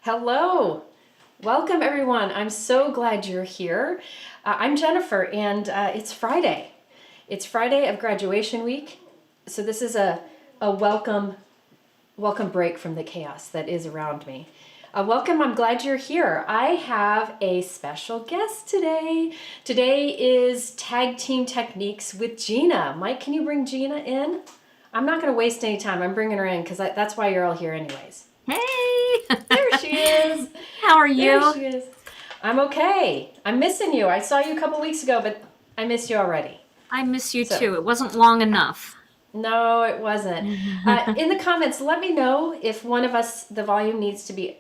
Hello. Welcome, everyone. I'm so glad you're here. I'm Jennifer, and it's Friday. It's Friday of graduation week, so this is a welcome break from the chaos that is around me. Welcome, I'm glad you're here. I have a special guest today. Today is Tag Team Techniques with Gina. Mike, can you bring Gina in? I'm not going to waste any time. I'm bringing her in because that's why you're all here anyways. Hey! There she is. How are you? There she is. I'm okay. I'm missing you. I saw you a couple weeks ago, but I miss you already. I miss you too. It wasn't long enough. No, it wasn't. In the comments, let me know if one of us, the volume needs to be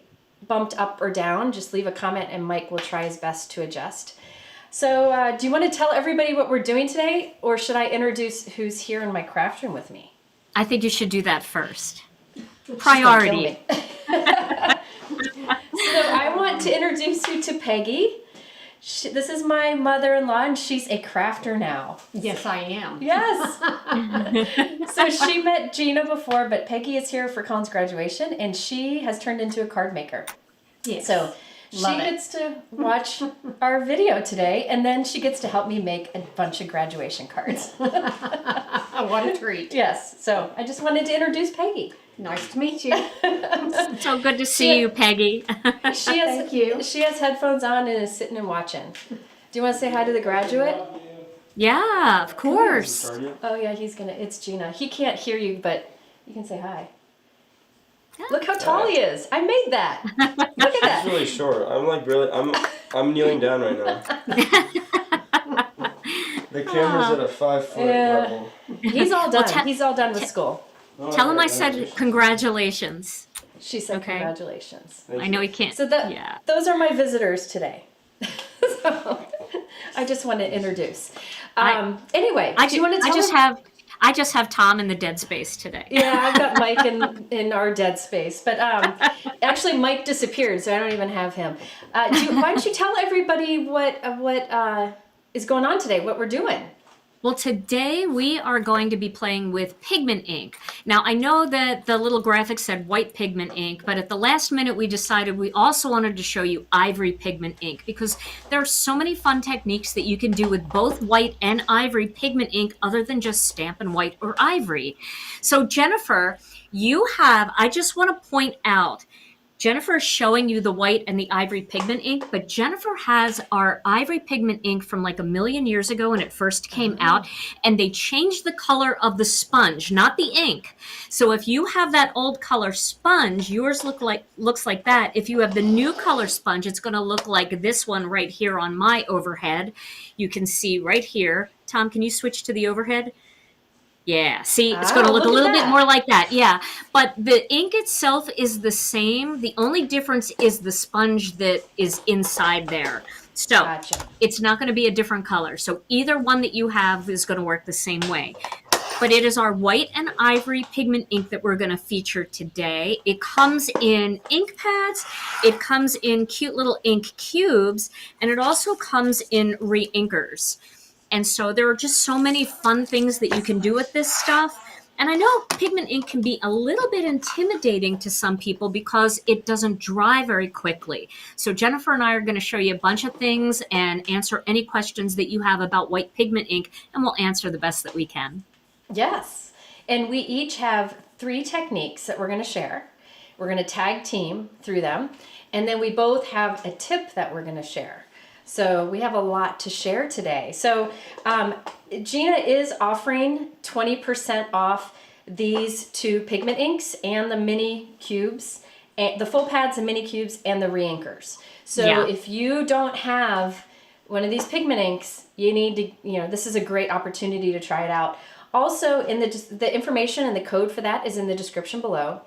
bumped up or down. Just leave a comment and Mike will try his best to adjust. So do you want to tell everybody what we're doing today, or should I introduce who's here in my craft room with me? I think you should do that first. Priority. So I want to introduce you to Peggy. This is my mother-in-law, and she's a crafter now. Yes, I am. Yes. So she met Gina before, but Peggy is here for Colin's graduation, and she has turned into a card maker. Yes. So she gets to watch our video today, and then she gets to help me make a bunch of graduation cards. What a treat. Yes. So I just wanted to introduce Peggy. Nice to meet you. So good to see you, Peggy. Thank you. She has headphones on and is sitting and watching. Do you want to say hi to the graduate? Yeah, of course. Oh yeah, it's Gina. He can't hear you, but you can say hi. Look how tall he is. I made that. Look at that. He's really short. I'm kneeling down right now. The camera's at a 5-foot level. He's all done. He's all done with school. Tell him I said congratulations. She said Okay. Congratulations. I know he can't. So those are my visitors today. So I just want to introduce. Anyway, do you want to tell I just have Tom in the dead space today. Yeah, I've got Mike in our dead space, but actually Mike disappeared, so I don't even have him. Why don't you tell everybody what is going on today, what we're doing? Well, today we are going to be playing with pigment ink. Now, I know that the little graphic said white pigment ink, but at the last minute we decided we also wanted to show you ivory pigment ink because there are so many fun techniques that you can do with both white and ivory pigment ink other than just Stampin' White or ivory. So Jennifer, I just want to point out, Jennifer is showing you the white and the ivory pigment ink, but Jennifer has our ivory pigment ink from like 1 million years ago when it first came out, and they changed the color of the sponge, not the ink. So if you have that old color sponge, yours looks like that. If you have the new color sponge, it's going to look like this one right here on my overhead. You can see right here. Tom, can you switch to the overhead? Yeah, see, it's going to look a little bit more like that. Yeah, but the ink itself is the same. The only difference is the sponge that is inside there. So It's not going to be a different color. So either one that you have is going to work the same way. But it is our white and ivory pigment ink that we're going to feature today. It comes in ink pads, it comes in cute little ink cubes, and it also comes in re-inkers. And so there are just so many fun things that you can do with this stuff. And I know pigment ink can be a little bit intimidating to some people because it doesn't dry very quickly. So Jennifer and I are going to show you a bunch of things and answer any questions that you have about white pigment ink, and we'll answer the best that we can. Yes. And we each have 3 techniques that we're going to share. We're going to tag team through them. And then we both have a tip that we're going to share. So we have a lot to share today. So Gina is offering 20% off these 2 pigment inks and the mini cubes, and the full pads, the mini cubes, and the re-inkers. So if you don't have one of these pigment inks, you need to, this is a great opportunity to try it out. Also, in the information and the code for that is in the description below.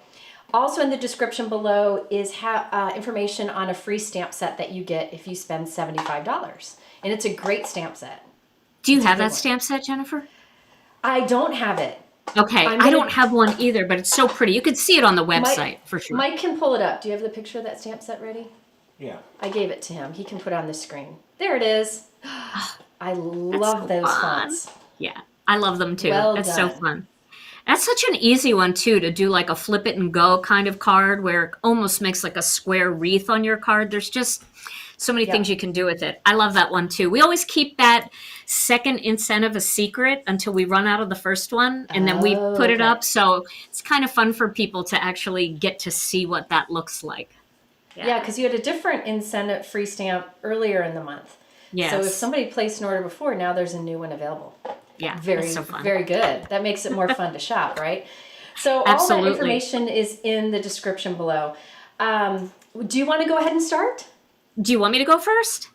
Also in the description below is information on a free stamp set that you get if you spend $75. And it's a great stamp set. Do you have that stamp set, Jennifer? I don't have it. Okay, I don't have one either, but it's so pretty. You can see it on the website for sure. Mike can pull it up. Do you have the picture of that stamp set ready? Yeah. I gave it to him. He can put it on the screen. There it is. I love those fonts. Yeah, I love them too. Well That's done. so fun. That's such an easy one too, to do like a flip it and go kind of card where it almost makes like a square wreath on your card. There's just so many things you can do with it. I love that one too. We always keep that second incentive a secret until we run out of the first one, and then we put it up. So it's kind of fun for people to actually get to see what that looks like. Yeah, because you had a different incentive free stamp earlier in the month. Yes. So if somebody placed an order before, now there's a new one available. Yeah, Very, so fun. very good. That makes it more fun to shop, right? So all Absolutely. that information is in the description below. Do you want to go ahead and start? Do you want me to go first?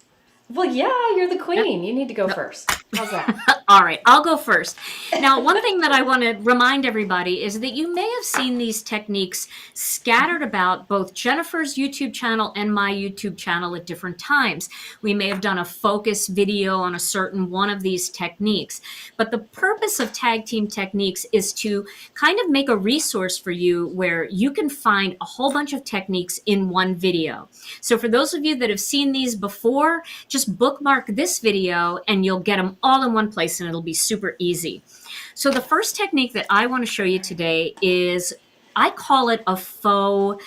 Well, yeah, you're the queen. You need to go first. How's that? All right, I'll go first. Now, one thing that I want to remind everybody is that you may have seen these techniques scattered about both Jennifer's YouTube channel and my YouTube channel at different times. We may have done a focus video on a certain one of these techniques. But the purpose of Tag Team Techniques is to kind of make a resource for you where you can find a whole bunch of techniques in one video. So for those of you that have seen these before, just bookmark this video and you'll get them all in one place and it'll be super easy. So the first technique that I want to show you today is, I call it a faux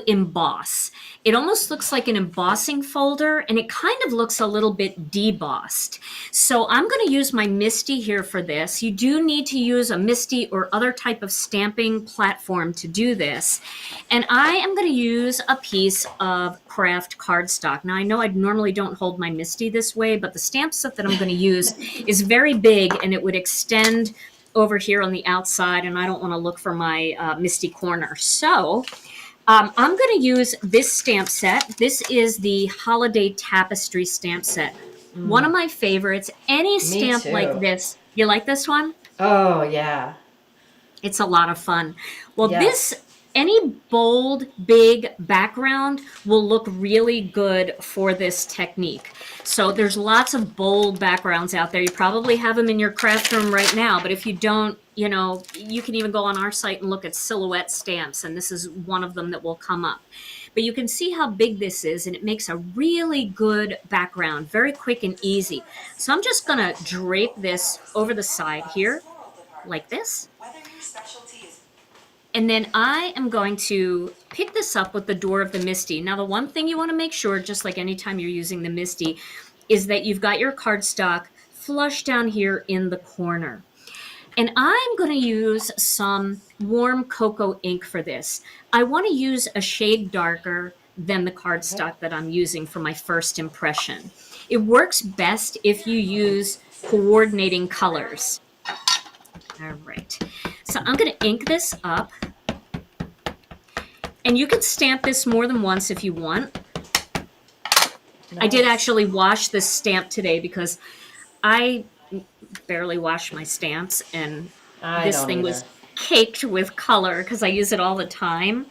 emboss. It almost looks like an embossing folder, and it kind of looks a little bit debossed. So I'm going to use my MISTI here for this. You do need to use a MISTI or other type of stamping platform to do this. And I am going to use a piece of craft cardstock. Now I know I normally don't hold my MISTI this way, but the stamp set that I'm going to use is very big and it would extend over here on the outside, and I don't want to look for my MISTI corner. So I'm going to use this stamp set. This is the Holiday Tapestry stamp set. One of my favorites. Any stamp like this. You like this one? Oh, yeah. It's a lot of fun. Well, any bold, big background will look really good for this technique. So there's lots of bold backgrounds out there. You probably have them in your craft room right now, but if you don't, you know, you can even go on our site and look at silhouette stamps, and this is one of them that will come up. But you can see how big this is, and it makes a really good background, very quick and easy. So I'm just gonna drape this over the side here, like this. And then I am going to pick this up with the door of the MISTI. Now, the one thing you want to make sure, just like anytime you're using the MISTI, is that you've got your cardstock flush down here in the corner. And I'm going to use some warm cocoa ink for this. I want to use a shade darker than the cardstock that I'm using for my first impression. It works best if you use coordinating colors. All right. So I'm going to ink this up. And you can stamp this more than once if you want. Nice. I did actually wash this stamp today because I barely wash my stamps, and this thing was caked with color because I use it all the time.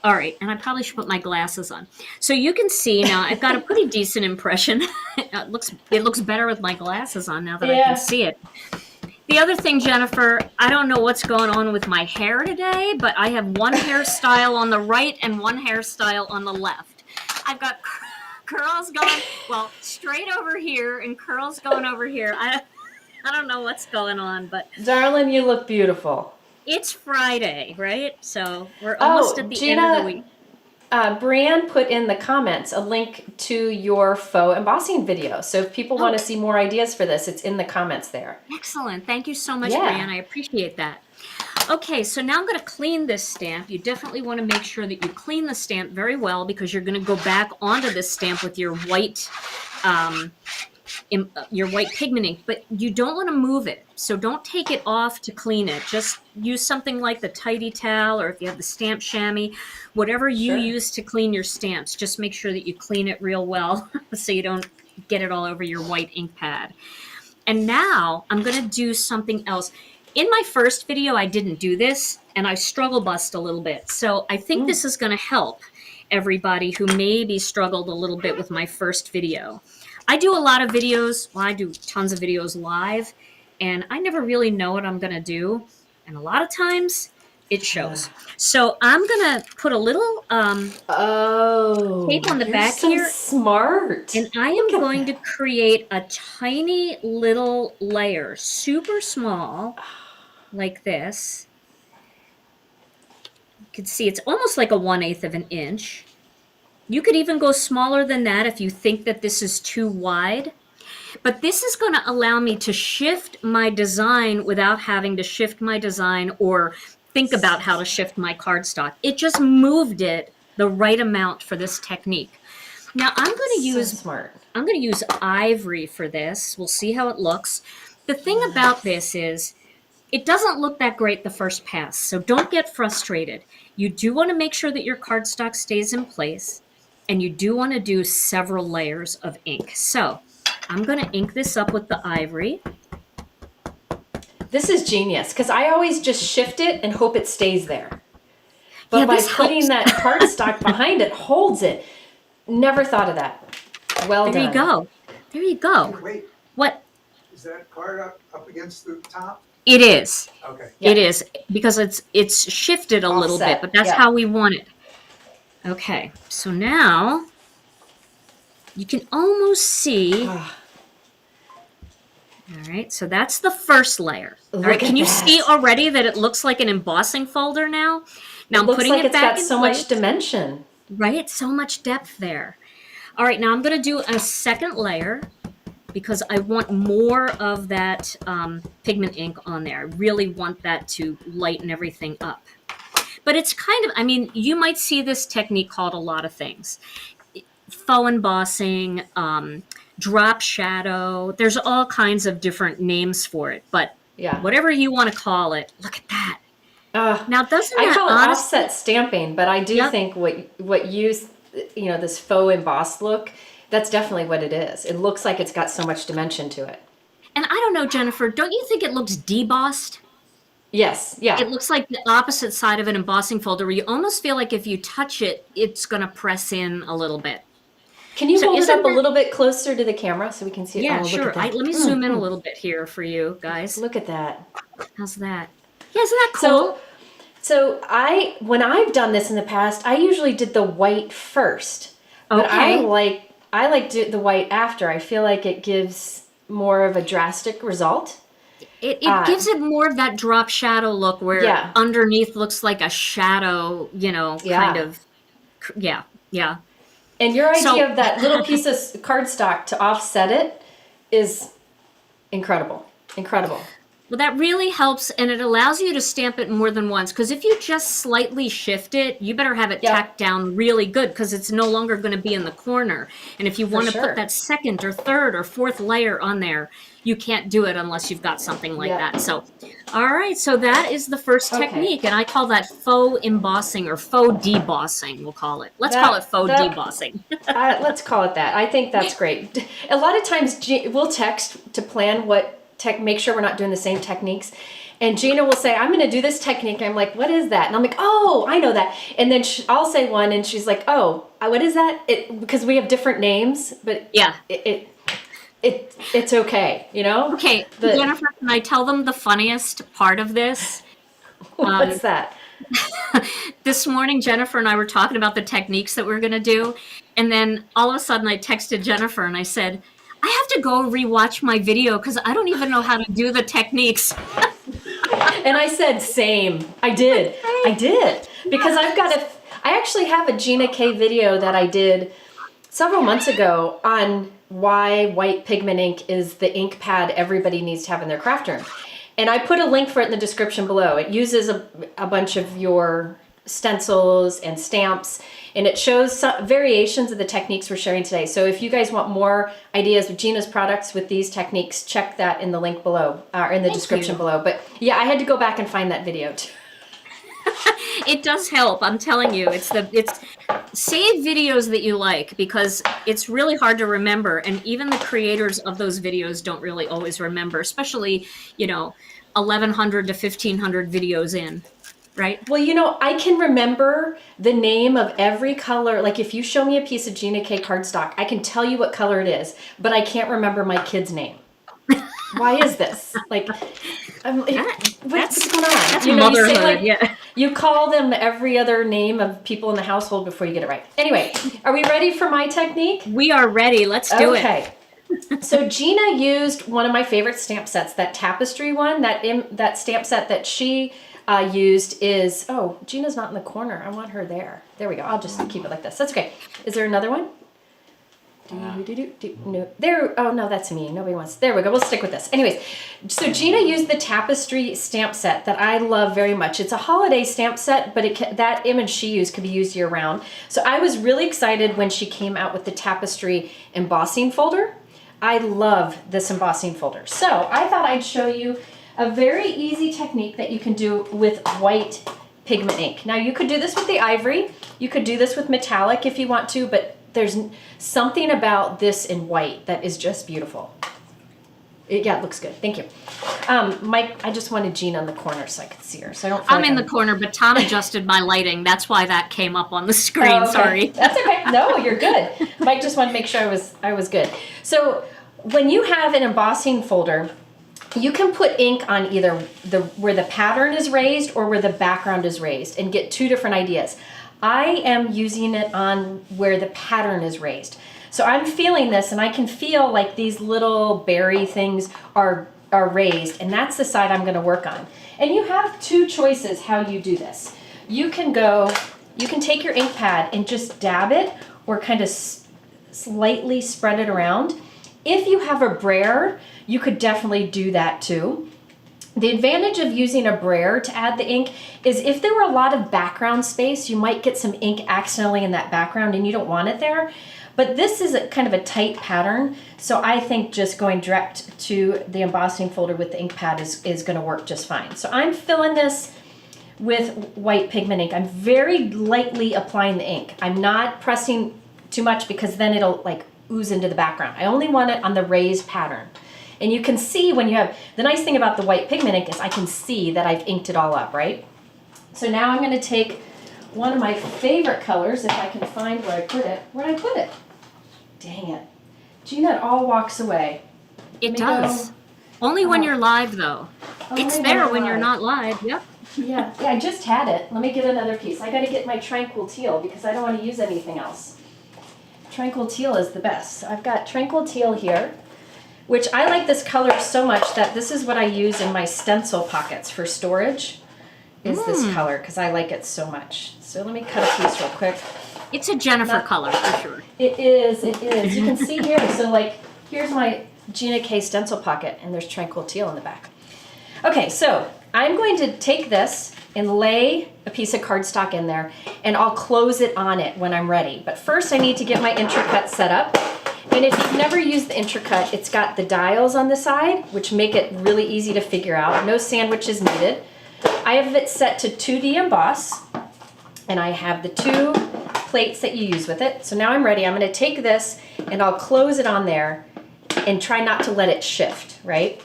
All right, and I probably should put my glasses on. So you can see now I've got a pretty decent impression. It looks better with my glasses on now that I can see it. The other thing, Jennifer, I don't know what's going on with my hair today, but I have one hairstyle on the right and one hairstyle on the left. I've got curls going, well, straight over here and curls going over here. I don't know what's going on, but... Darling, you look beautiful. It's Friday, right? So we're almost at the end of the week. Brianne put in the comments a link to your faux embossing video. So if people want to see more ideas for this, it's in the comments there. Excellent. Thank you so much, Brianne. I appreciate that. Okay, so now I'm going to clean this stamp. You definitely want to make sure that you clean the stamp very well because you're going to go back onto this stamp with your white pigment ink, but you don't want to move it. So don't take it off to clean it. Just use something like the tidy towel, or if you have the stamp chamois, whatever you use to clean your stamps, just make sure that you clean it real well so you don't get it all over your white ink pad. And now I'm going to do something else. In my first video, I didn't do this, and I struggle bust a little bit. So I think this is going to help everybody who maybe struggled a little bit with my first video. I do a lot of videos. Well, I do tons of videos live, and I never really know what I'm going to do. And a lot of times, It shows. So I'm gonna put a little tape on the you're back so here, smart. and I am going to create a tiny little layer, super small, like this. You can see it's almost like a 1/8 of an inch. You could even go smaller than that if you think that this is too wide. But this is going to allow me to shift my design without having to shift my design or think about how to shift my cardstock. It just moved it the right amount for this technique. Now I'm going to use I'm going to use ivory for this. We'll see how it looks. The thing about this is it doesn't look that great the first pass, so don't get frustrated. You do want to make sure that your cardstock stays in place, and you do want to do several layers of ink. So I'm going to ink this up with the ivory. This is genius, because I always just shift it and hope it stays there. But by putting that cardstock behind it, holds it. Never thought of that. Well done. There you go. There you go. Wait, What? is that card up against the top? It is. Okay. It is, because it's shifted a little bit, but that's how we want it. Okay, so now you can almost see. All right, so that's the first layer. All right, can you see already that it looks like an embossing folder now? Now I'm putting it back in place. It's got so much dimension. Right, so much depth there. All right, now I'm going to do a second layer because I want more of that pigment ink on there. I really want that to lighten everything up. But it's kind of, I mean, you might see this technique called a lot of things. Faux embossing, drop shadow. There's all kinds of different names for it. But whatever you want to call it, look at that. Now, doesn't that I call it offset stamping, but I do think what you know, this faux embossed look, that's definitely what it is. It looks like it's got so much dimension to it. And I don't know, Jennifer, don't you think it looks debossed? Yes, yeah. It looks like the opposite side of an embossing folder where you almost feel like if you touch it, it's going to press in a little bit. Can you hold it up a little bit closer to the camera so we can see it? Yeah, sure. Let me zoom in a little bit here for you guys. Look at that. How's that? Yeah, isn't that cool? So when I've done this in the past, I usually did the white first. But I like the white after. I feel like it gives more of a drastic result. It gives it more of that drop shadow look where underneath looks like a shadow, you know, kind of, yeah. And your idea of that little piece of cardstock to offset it is incredible. Incredible. Well, that really helps, and it allows you to stamp it more than once, because if you just slightly shift it, you better have it tacked down really good, because it's no longer going to be in the corner. And if you want to put that second or third or fourth layer on there, you can't do it unless you've got something like that. So, all right, so that is the first technique, and I call that faux embossing or faux debossing, we'll call it. Let's call it faux debossing. Let's call it that. I think that's great. A lot of times we'll text to plan make sure we're not doing the same techniques. And Gina will say, I'm going to do this technique. I'm like, what is that? And I'm like, oh, I know that. And then I'll say one and she's like, oh, what is that? Because we have different names, but it's okay, you know? Okay, Jennifer, can I tell them the funniest part of this? What's that? This morning, Jennifer and I were talking about the techniques that we're going to do. And then all of a sudden I texted Jennifer and I said, I have to go rewatch my video because I don't even know how to do the techniques. And I said, same. I did. Because I actually have a Gina K video that I did several months ago on why white pigment ink is the ink pad everybody needs to have in their craft room. And I put a link for it in the description below. It uses a bunch of your stencils and stamps, and it shows some variations of the techniques we're sharing today. So if you guys want more ideas of Gina's products with these techniques, check that in the link below, or in the description below. But yeah, I had to go back and find that video too. It does help, I'm telling you. It's save videos that you like, because it's really hard to remember, and even the creators of those videos don't really always remember, especially, 1,100 to 1,500 videos in. Right. Well, I can remember the name of every color. Like if you show me a piece of Gina K Cardstock, I can tell you what color it is, but I can't remember my kid's name. Why is this? Like, I'm like, what's going on? That's You motherhood, say, like, yeah. you call them every other name of people in the household before you get it right. Anyway, are we ready for my technique? We are ready. Let's do it. Okay. So Gina used one of my favorite stamp sets, that Tapestry one. That stamp set that she used is, oh, Gina's not in the corner. I want her there. There we go. I'll just keep it like this. That's okay. Is there another one? No. There. Oh no, that's me. Nobody wants. There we go. We'll stick with this. Anyways, so Gina used the Tapestry stamp set that I love very much. It's a holiday stamp set, but that image she used could be used year round. So I was really excited when she came out with the Tapestry embossing folder. I love this embossing folder. So I thought I'd show you a very easy technique that you can do with white pigment ink. Now you could do this with the ivory. You could do this with metallic if you want to, but there's something about this in white that is just beautiful. It looks good. Thank you. Mike, I just wanted Gina in the corner so I could see her. So I don't feel I'm like in the corner, but Tom adjusted my lighting. That's why that came up on the screen. Oh, okay. Sorry. That's okay. No, you're good. Mike just wanted to make sure I was good. So when you have an embossing folder, you can put ink on either where the pattern is raised or where the background is raised and get two different ideas. I am using it on where the pattern is raised. So I'm feeling this and I can feel like these little berry things are raised, and that's the side I'm gonna work on. And you have two choices how you do this. You can take your ink pad and just dab it or kind of slightly spread it around. If you have a brayer, you could definitely do that too. The advantage of using a brayer to add the ink is if there were a lot of background space, you might get some ink accidentally in that background and you don't want it there. But this is kind of a tight pattern, so I think just going direct to the embossing folder with the ink pad is going to work just fine. So I'm filling this with white pigment ink. I'm very lightly applying the ink. I'm not pressing too much because then it'll like ooze into the background. I only want it on the raised pattern. And you can see when you have, the nice thing about the white pigment ink is I can see that I've inked it all up, right? So now I'm going to take one of my favorite colors, if I can find where I put it. Where'd I put it? Dang it. Gina, it all walks away. It does. Only when you're live, though. It's there when you're not live. Yep. Yeah, I just had it. Let me get another piece. I got to get my Tranquil Teal because I don't want to use anything else. Tranquil Teal is the best. So I've got Tranquil Teal here, which I like this color so much that this is what I use in my stencil pockets for storage, is this color, because I like it so much. So let me cut a piece real quick. It's a Jennifer color for sure. It is, it is. You can see here, so like, here's my Gina K stencil pocket, and there's Tranquil Teal in the back. Okay, so I'm going to take this and lay a piece of cardstock in there, and I'll close it on it when I'm ready. But first I need to get my Intri-Cut set up. And if you've never used the Intri-Cut, it's got the dials on the side, which make it really easy to figure out. No sandwiches needed. I have it set to 2D emboss, and I have the two plates that you use with it. So now I'm ready. I'm going to take this and I'll close it on there and try not to let it shift, right?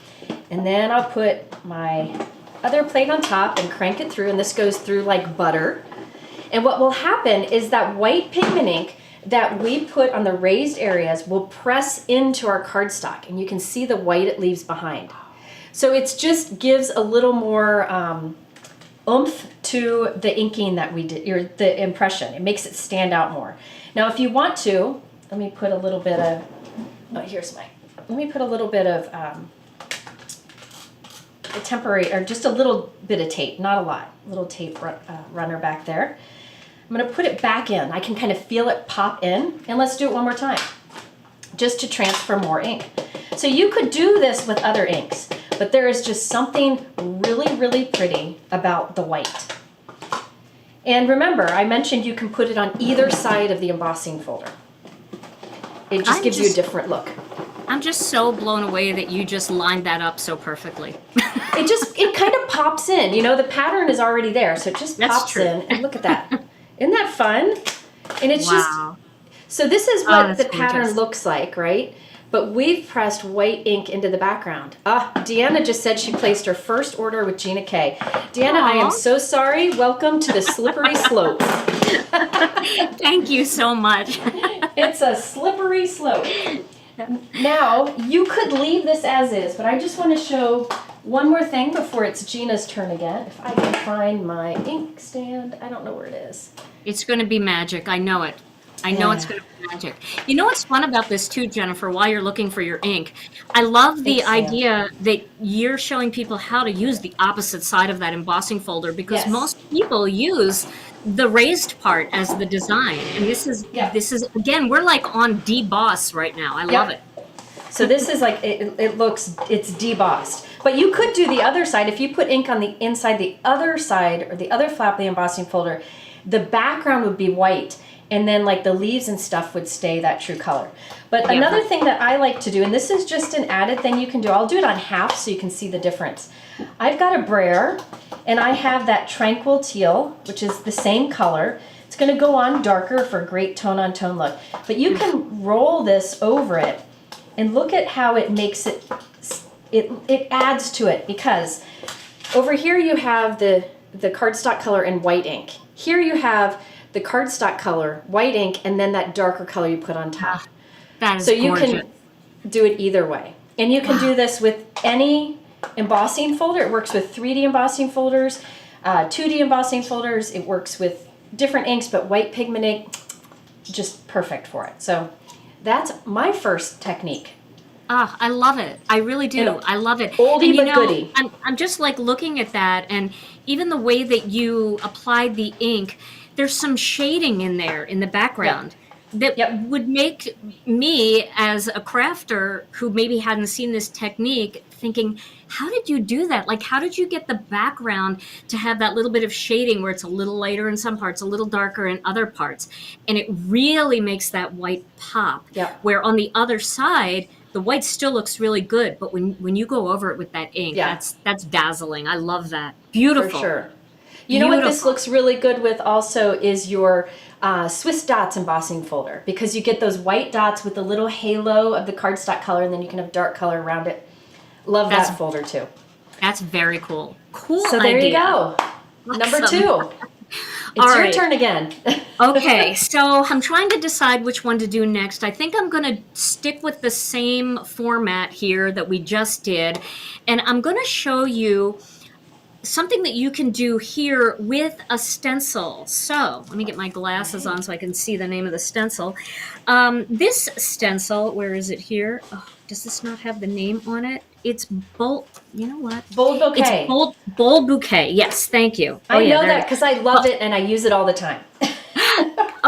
And then I'll put my other plate on top and crank it through, and this goes through like butter. And what will happen is that white pigment ink that we put on the raised areas will press into our cardstock, and you can see the white it leaves behind. So it just gives a little more oomph to the inking that we did, or the impression. It makes it stand out more. Now if you want to, let me put a little bit of, let me put a little bit of a temporary, or just a little bit of tape, not a lot, a little tape runner back there. I'm going to put it back in. I can kind of feel it pop in, and let's do it one more time, just to transfer more ink. So you could do this with other inks, but there is just something really, really pretty about the white. And remember, I mentioned you can put it on either side of the embossing folder. It just gives you a different look. I'm just so blown away that you just lined that up so perfectly. It kind of pops in. You know, the pattern is already there, so it just pops in. And look at that. Isn't that fun? And it's just, so this is what the pattern looks like, right? But we've pressed white ink into the background. Deanna just said she placed her first order with Gina K. Deanna, I am so sorry. Welcome to the slippery slope. Thank you so much. It's a slippery slope. Now, you could leave this as is, but I just want to show one more thing before it's Gina's turn again. If I can find my ink stand, I don't know where it is. It's going to be magic. I know it. I know it's going to be magic. You know what's fun about this too, Jennifer, while you're looking for your ink? I love the idea that you're showing people how to use the opposite side of that embossing folder, because most people use the raised part as the design. And this is again, we're like on deboss right now. I love it. So this is like, it's debossed. But you could do the other side. If you put ink on the inside, the other side, or the other flap of the embossing folder, the background would be white. And then like the leaves and stuff would stay that true color. But another thing that I like to do, and this is just an added thing you can do, I'll do it on half so you can see the difference. I've got a brayer, and I have that tranquil teal, which is the same color. It's gonna go on darker for a great tone on tone look. But you can roll this over it and look at how it makes it adds to it, because over here you have the cardstock color in white ink. Here you have the cardstock color, white ink, and then that darker color you put on top. That is so you gorgeous. can do it either way. And you can do this with any embossing folder. It works with 3D embossing folders, 2D embossing folders. It works with different inks, but white pigment ink, just perfect for it. So that's my first technique. Ah, I love it. I really do. I love it. Oldie and, but goodie. I'm just like looking at that, and even the way that you applied the ink, there's some shading in there in the background that would make me, as a crafter who maybe hadn't seen this technique, thinking, how did you do that? Like, how did you get the background to have that little bit of shading where it's a little lighter in some parts, a little darker in other parts? And it really makes that white pop. Where on the other side, the white still looks really good, but when you go over it with that ink, that's dazzling. I love that. Beautiful. For sure. You know what this looks really good with also is your Swiss dots embossing folder, because you get those white dots with the little halo of the cardstock color, and then you can have dark color around it. Love that folder too. That's very cool. Cool idea. So there you go. Number 2. It's your turn again. Okay, so I'm trying to decide which one to do next. I think I'm going to stick with the same format here that we just did, and I'm going to show you something that you can do here with a stencil. So let me get my glasses on so I can see the name of the stencil. This stencil, where is it here? Oh, does this not have the name on it? It's Bold, you know what? Bold Bouquet. It's Bold Bouquet. Yes, thank you. I know that because I love it and I use it all the time.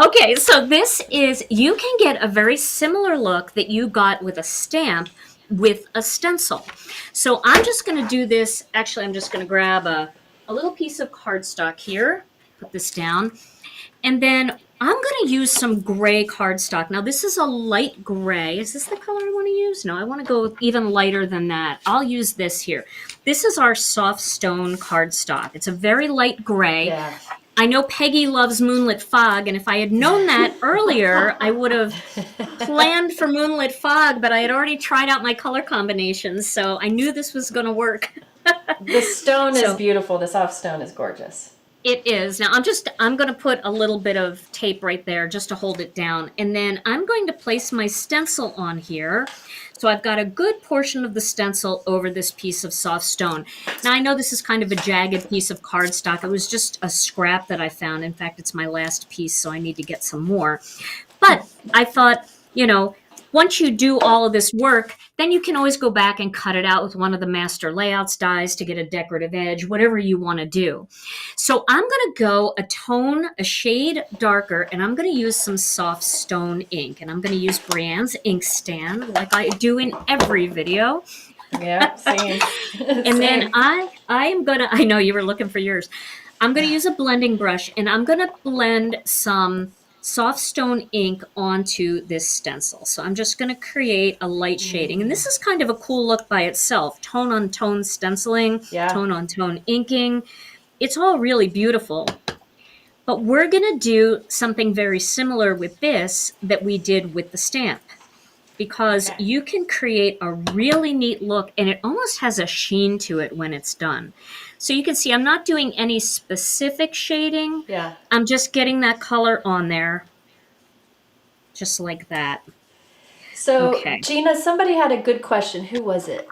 Okay, so this is, you can get a very similar look that you got with a stamp with a stencil. So I'm just going to do this. Actually, I'm just going to grab a little piece of cardstock here, put this down, and then I'm going to use some gray cardstock. Now, this is a light gray. Is this the color I want to use? No, I want to go even lighter than that. I'll use this here. This is our soft stone cardstock. It's a very light gray. Yeah. I know Peggy loves Moonlit Fog, and if I had known that earlier, I would have planned for Moonlit Fog, but I had already tried out my color combinations, so I knew this was going to work. The stone is beautiful. The soft stone is gorgeous. It is. Now, I'm going to put a little bit of tape right there just to hold it down, and then I'm going to place my stencil on here. So I've got a good portion of the stencil over this piece of soft stone. Now, I know this is kind of a jagged piece of cardstock. It was just a scrap that I found. In fact, it's my last piece, so I need to get some more. But I thought, you know, once you do all of this work, then you can always go back and cut it out with one of the master layouts dies to get a decorative edge, whatever you want to do. So I'm going to go a shade darker, and I'm going to use some soft stone ink. And I'm going to use Brianne's ink stand like I do in every video. Yeah, same. And then I'm going to, I know you were looking for yours. I'm going to use a blending brush, and I'm going to blend some soft stone ink onto this stencil. So I'm just going to create a light shading. And this is kind of a cool look by itself. Tone on tone stenciling, tone on tone inking. It's all really beautiful. But we're going to do something very similar with this that we did with the stamp, because you can create a really neat look, and it almost has a sheen to it when it's done. So you can see I'm not doing any specific shading. Yeah. I'm just getting that color on there, just like that. So, Okay. Gina, somebody had a good question. Who was it?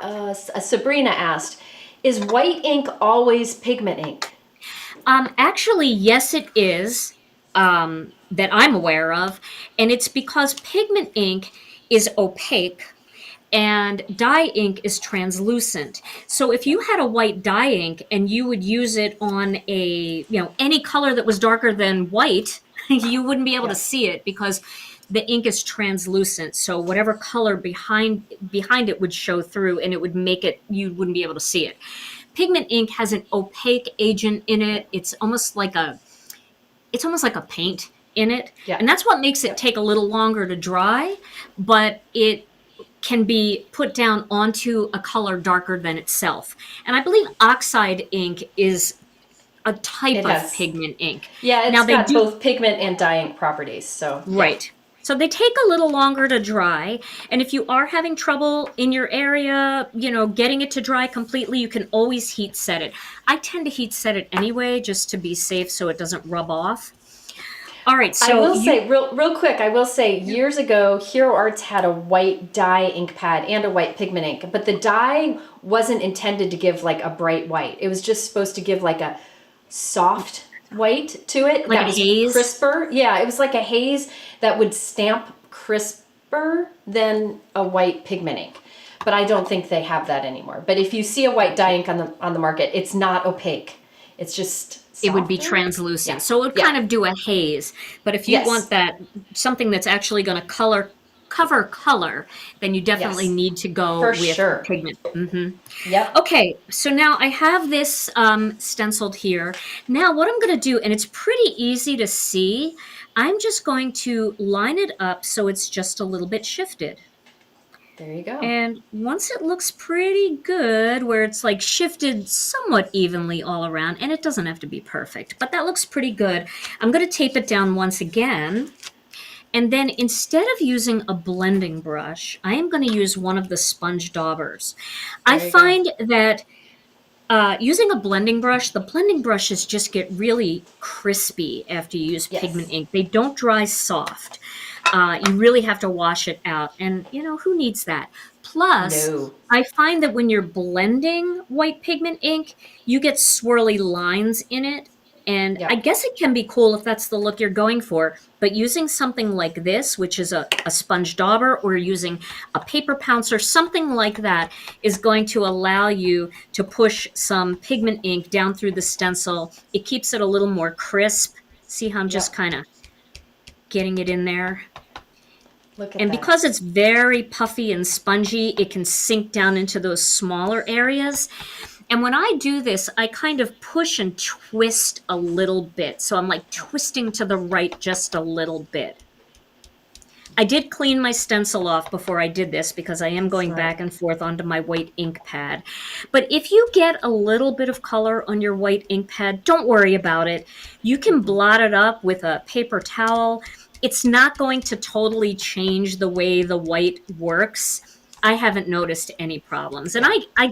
Sabrina asked, is white ink always pigment ink? Actually, yes, it is, that I'm aware of. And it's because pigment ink is opaque and dye ink is translucent. So if you had a white dye ink and you would use it on any color that was darker than white, you wouldn't be able to see it because the ink is translucent. So whatever color behind it would show through, and it would make it, you wouldn't be able to see it. Pigment ink has an opaque agent in it. It's almost like a paint in it. Yeah. And that's what makes it take a little longer to dry, but it can be put down onto a color darker than itself. And I believe oxide ink is a type of pigment ink. Yeah, it's now got both pigment and dye ink properties. So right. So they take a little longer to dry. And if you are having trouble in your area, getting it to dry completely, you can always heat set it. I tend to heat set it anyway, just to be safe so it doesn't rub off. All right, so I will say real quick, years ago, Hero Arts had a white dye ink pad and a white pigment ink, but the dye wasn't intended to give like a bright white. It was just supposed to give like a soft white to it. Like that a was haze? crisper. Yeah, it was like a haze that would stamp crisper than a white pigment ink. But I don't think they have that anymore. But if you see a white dye ink on the market, it's not opaque. It's just it would be softer. translucent. Yeah. So it would kind of do a haze. But if you want that, something that's actually going to cover color, then you definitely need to go with pigment. Mm-hmm. Yep. Okay, so now I have this stenciled here. Now what I'm going to do, and it's pretty easy to see, I'm just going to line it up so it's just a little bit shifted. There you go. And once it looks pretty good, where it's like shifted somewhat evenly all around, and it doesn't have to be perfect, but that looks pretty good, I'm going to tape it down once again. And then instead of using a blending brush, I am going to use one of the sponge daubers. I find that using a blending brush, the blending brushes just get really crispy after you use pigment ink. They don't dry soft. You really have to wash it out. And, who needs that? Plus, I find that when you're blending white pigment ink, you get swirly lines in it. And I guess it can be cool if that's the look you're going for. But using something like this, which is a sponge dauber, or using a paper pouncer, something like that, is going to allow you to push some pigment ink down through the stencil. It keeps it a little more crisp. See how I'm just kind of getting it in there? Look at and that. Because it's very puffy and spongy, it can sink down into those smaller areas. And when I do this, I kind of push and twist a little bit. So I'm like twisting to the right just a little bit. I did clean my stencil off before I did this because I am going back and forth onto my white ink pad. But if you get a little bit of color on your white ink pad, don't worry about it. You can blot it up with a paper towel. It's not going to totally change the way the white works. I haven't noticed any problems. And I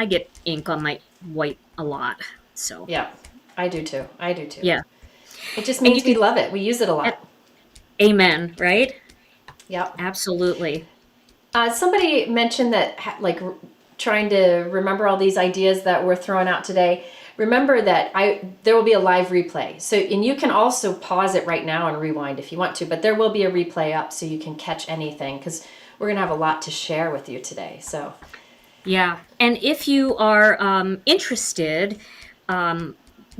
get ink on my white a lot. So yeah, I do too. Yeah. It just means we love it. We use it a lot. Amen, right? Yep. Absolutely. Somebody mentioned that trying to remember all these ideas that we're throwing out today. Remember that there will be a live replay. So, and you can also pause it right now and rewind if you want to, but there will be a replay up so you can catch anything because we're going to have a lot to share with you today. So, yeah. And if you are interested,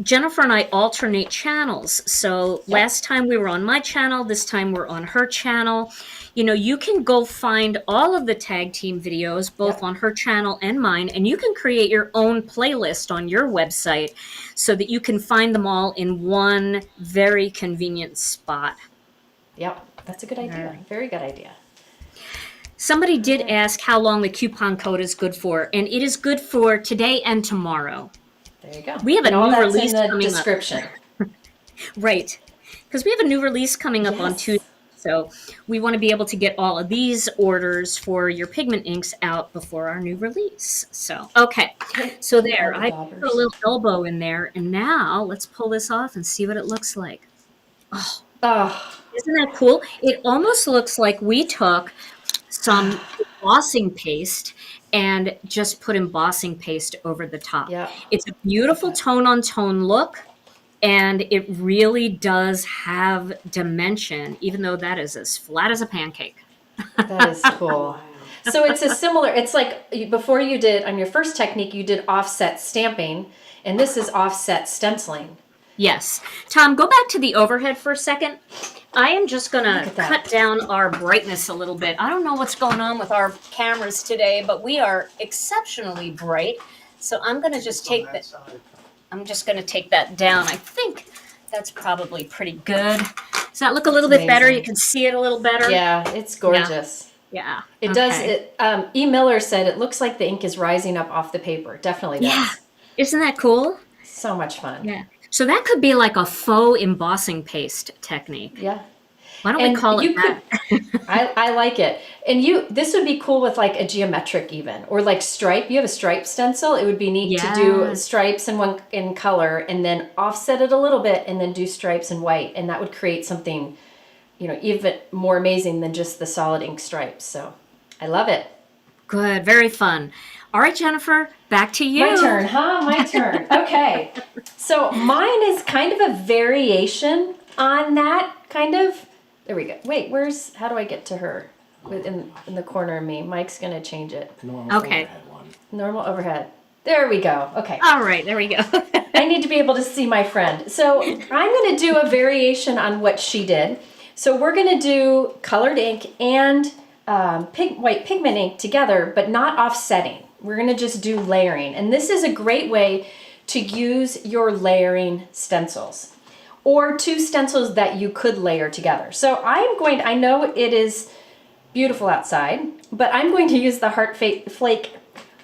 Jennifer and I alternate channels. So last time we were on my channel, this time we're on her channel. You can go find all of the tag team videos, both on her channel and mine, and you can create your own playlist on your website so that you can find them all in one very convenient spot. Yep, that's a good idea. Right. Very good idea. Somebody did ask how long the coupon code is good for, and it is good for today and tomorrow. There you go. We have a new release in the coming description. up. Right. Because we have a new release coming up on Tuesday. So we want to be able to get all of these orders for your pigment inks out before our new release. So, okay. So there, I put a little elbow in there. And now let's pull this off and see what it looks like. Oh, isn't that cool? It almost looks like we took some embossing paste and just put embossing paste over the top. Yeah. It's a beautiful tone-on-tone look, and it really does have dimension, even though that is as flat as a pancake. That is cool. So it's it's like before you did on your first technique, you did offset stamping, and this is offset stenciling. Yes. Tom, go back to the overhead for a second. I am just going to cut down our brightness a little bit. I don't know what's going on with our cameras today, but we are exceptionally bright. So I'm going to just take that. I'm just going to take that down. I think that's probably pretty good. Does that look a little bit better? You can see it a little better. Yeah, it's gorgeous. Yeah. It does. E. Miller said it looks like the ink is rising up off the paper. Definitely does. Yeah. Isn't that cool? So much fun. Yeah. So that could be like a faux embossing paste technique. Yeah. Why don't we call it that? I like it. And this would be cool with like a geometric even, or like stripe. You have a stripe stencil. It would be neat to do stripes in color and then offset it a little bit and then do stripes in white. And that would create something, even more amazing than just the solid ink stripes. So I love it. Good. Very fun. All right, Jennifer, back to you. My turn, huh? My turn. Okay. So mine is kind of a variation on that, kind of. There we go. Wait, how do I get to her? In the corner of me. Mike's going to change it. Okay. Normal overhead. There we go. Okay. All right, there we go. I need to be able to see my friend. So I'm going to do a variation on what she did. So we're going to do colored ink and white pigment ink together, but not offsetting. We're going to just do layering. And this is a great way to use your layering stencils or two stencils that you could layer together. So I know it is beautiful outside, but I'm going to use the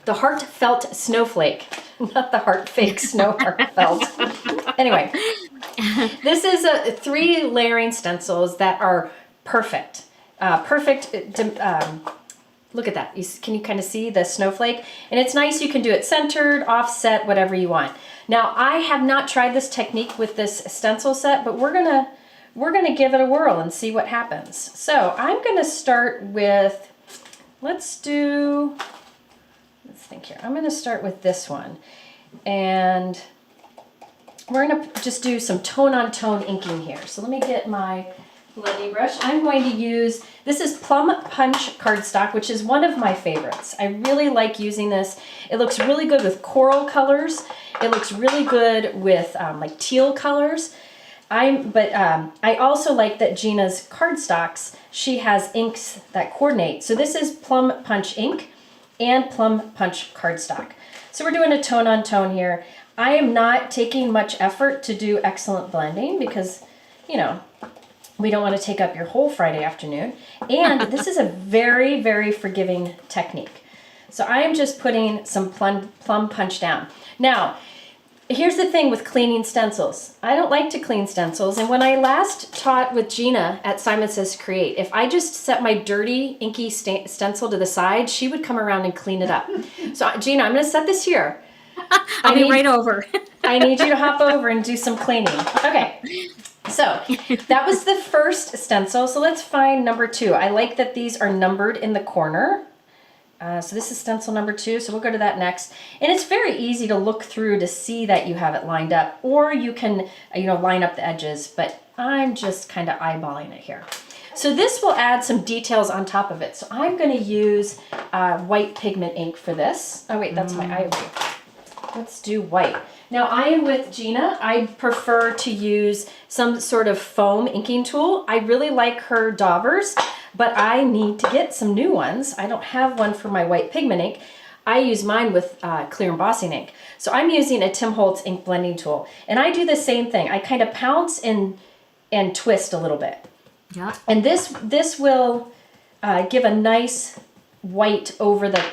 Heartfelt Snowflake, not the Heart Fake Snow Heartfelt. Anyway, this is 3 layering stencils that are perfect. Look at that. Can you kind of see the snowflake? And it's nice. You can do it centered, offset, whatever you want. Now, I have not tried this technique with this stencil set, but we're gonna give it a whirl and see what happens. So I'm gonna start with, let's think here. I'm gonna start with this one. And we're gonna just do some tone-on-tone inking here. So let me get my blending brush. I'm going to use, this is Plum Punch Cardstock, which is one of my favorites. I really like using this. It looks really good with coral colors. It looks really good with like teal colors. I also like that Gina's cardstocks, she has inks that coordinate. So this is Plum Punch ink and Plum Punch cardstock. So we're doing a tone on tone here. I am not taking much effort to do excellent blending because, we don't want to take up your whole Friday afternoon. And this is a very, very forgiving technique. So I am just putting some plum punch down. Now, here's the thing with cleaning stencils. I don't like to clean stencils. And when I last taught with Gina at Simon Says Create, if I just set my dirty, inky stencil to the side, she would come around and clean it up. So Gina, I'm going to set this here. I'll be right over. I need you to hop over and do some cleaning. Okay. So that was the first stencil. So let's find number 2. I like that these are numbered in the corner. So this is stencil number 2. So we'll go to that next. And it's very easy to look through to see that you have it lined up, or you can, line up the edges, but I'm just kind of eyeballing it here. So this will add some details on top of it. So I'm going to use white pigment ink for this. Oh wait, that's my ivory. Let's do white. Now I am with Gina. I prefer to use some sort of foam inking tool. I really like her daubers, but I need to get some new ones. I don't have one for my white pigment ink. I use mine with clear embossing ink. So I'm using a Tim Holtz ink blending tool. And I do the same thing. I kind of pounce and twist a little bit. Yeah. And this will give a nice white over the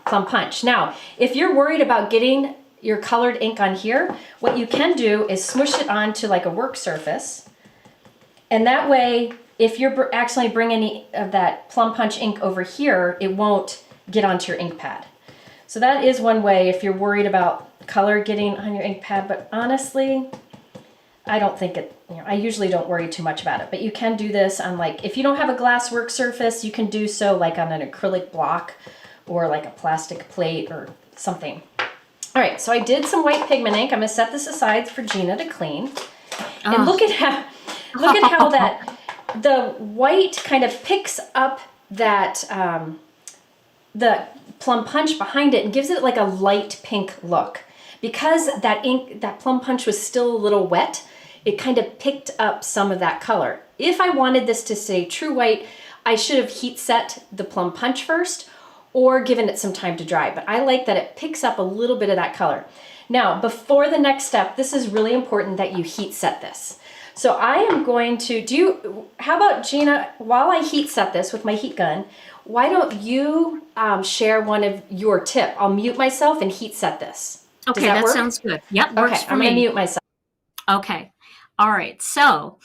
plum punch. Now, if you're worried about getting your colored ink on here, what you can do is smush it onto like a work surface. And that way, if you're accidentally bringing any of that plum punch ink over here, it won't get onto your ink pad. So that is one way if you're worried about color getting on your ink pad. But honestly, I don't think it, I usually don't worry too much about it, but you can do this on like, if you don't have a glass work surface, you can do so like on an acrylic block or like a plastic plate or something. All right, so I did some white pigment ink. I'm gonna set this aside for Gina to clean. And look at how that, the white kind of picks up that, the plum punch behind it and gives it like a light pink look. Because that ink, that plum punch was still a little wet, it kind of picked up some of that color. If I wanted this to stay true white, I should have heat set the plum punch first or given it some time to dry. But I like that it picks up a little bit of that color. Now, before the next step, this is really important that you heat set this. So I am going to how about Gina, while I heat set this with my heat gun, why don't you share one of your tip? I'll mute myself and heat set this. Okay, that sounds good. Yep, works for me. I'm gonna mute myself. Okay. All right. So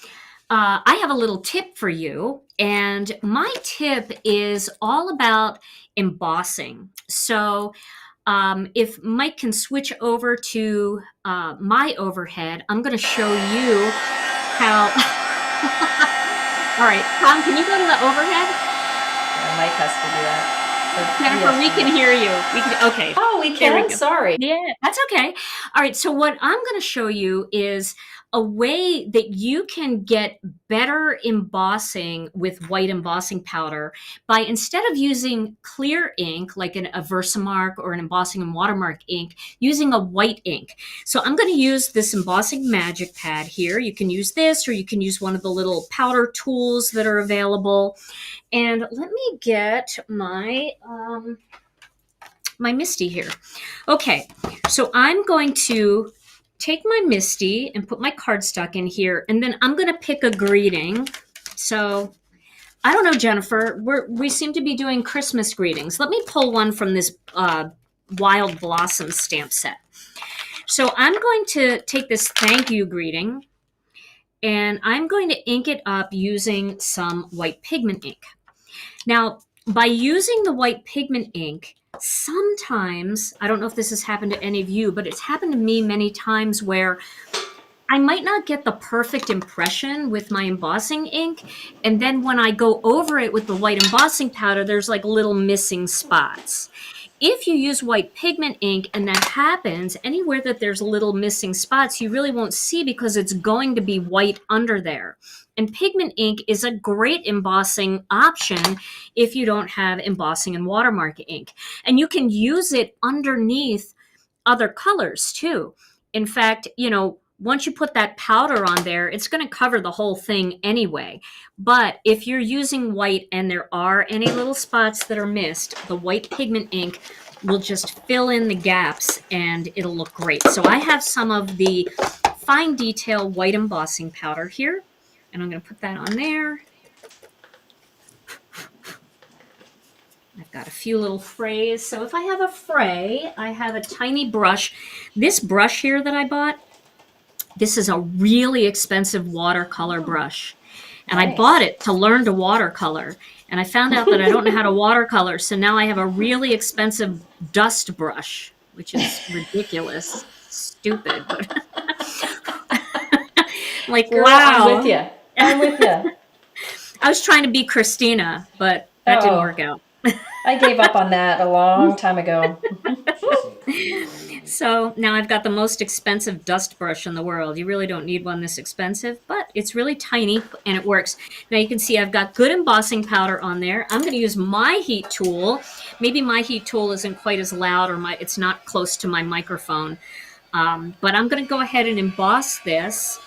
I have a little tip for you. And my tip is all about embossing. So if Mike can switch over to my overhead, I'm going to show you how. All right. Tom, can you go to the overhead? Yeah, Mike has to do that. Jennifer, we can hear you. Okay. Oh, we can? Sorry. Yeah, that's okay. All right. So what I'm going to show you is a way that you can get better embossing with white embossing powder by, instead of using clear ink like a Versamark or an embossing and watermark ink, using a white ink. So I'm going to use this embossing magic pad here. You can use this, or you can use one of the little powder tools that are available. And let me get my my MISTI here. Okay, so I'm going to take my MISTI and put my cardstock in here, and then I'm going to pick a greeting. So I don't know, Jennifer, we seem to be doing Christmas greetings. Let me pull one from this Wild Blossom stamp set. So I'm going to take this thank you greeting, and I'm going to ink it up using some white pigment ink. Now, by using the white pigment ink, sometimes, I don't know if this has happened to any of you, but it's happened to me many times where I might not get the perfect impression with my embossing ink, and then when I go over it with the white embossing powder, there's like little missing spots. If you use white pigment ink and that happens, anywhere that there's little missing spots, you really won't see because it's going to be white under there. And pigment ink is a great embossing option if you don't have embossing and watermark ink. And you can use it underneath other colors too. In fact, once you put that powder on there, it's going to cover the whole thing anyway. But if you're using white and there are any little spots that are missed, the white pigment ink will just fill in the gaps and it'll look great. So I have some of the fine detail white embossing powder here, and I'm going to put that on there. I've got a few little frays. So if I have a fray, I have a tiny brush. This brush here that I bought, this is a really expensive watercolor brush. And nice. I bought it to learn to watercolor. And I found out that I don't know how to watercolor. So now I have a really expensive dust brush, which is ridiculous. Stupid. But like, girl, wow. I'm with you. I'm with you. I was trying to be Christina, but that didn't work out. I gave up on that a long time ago. So now I've got the most expensive dust brush in the world. You really don't need one this expensive, but it's really tiny and it works. Now you can see I've got good embossing powder on there. I'm going to use my heat tool. Maybe my heat tool isn't quite as loud, or it's not close to my microphone. But I'm going to go ahead and emboss this.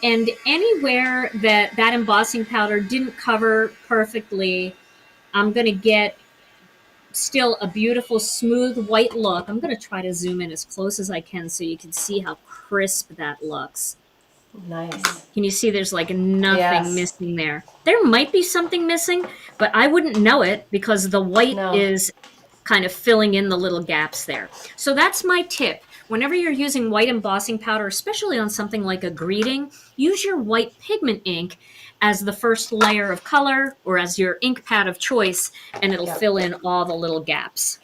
And anywhere that embossing powder didn't cover perfectly, I'm going to get still a beautiful smooth white look. I'm going to try to zoom in as close as I can so you can see how crisp that looks. Nice. Can you see there's like nothing missing there? There might be something missing, but I wouldn't know it because the white is kind of filling in the little gaps there. So that's my tip. Whenever you're using white embossing powder, especially on something like a greeting, use your white pigment ink as the first layer of color or as your ink pad of choice, and it'll fill in all the little gaps.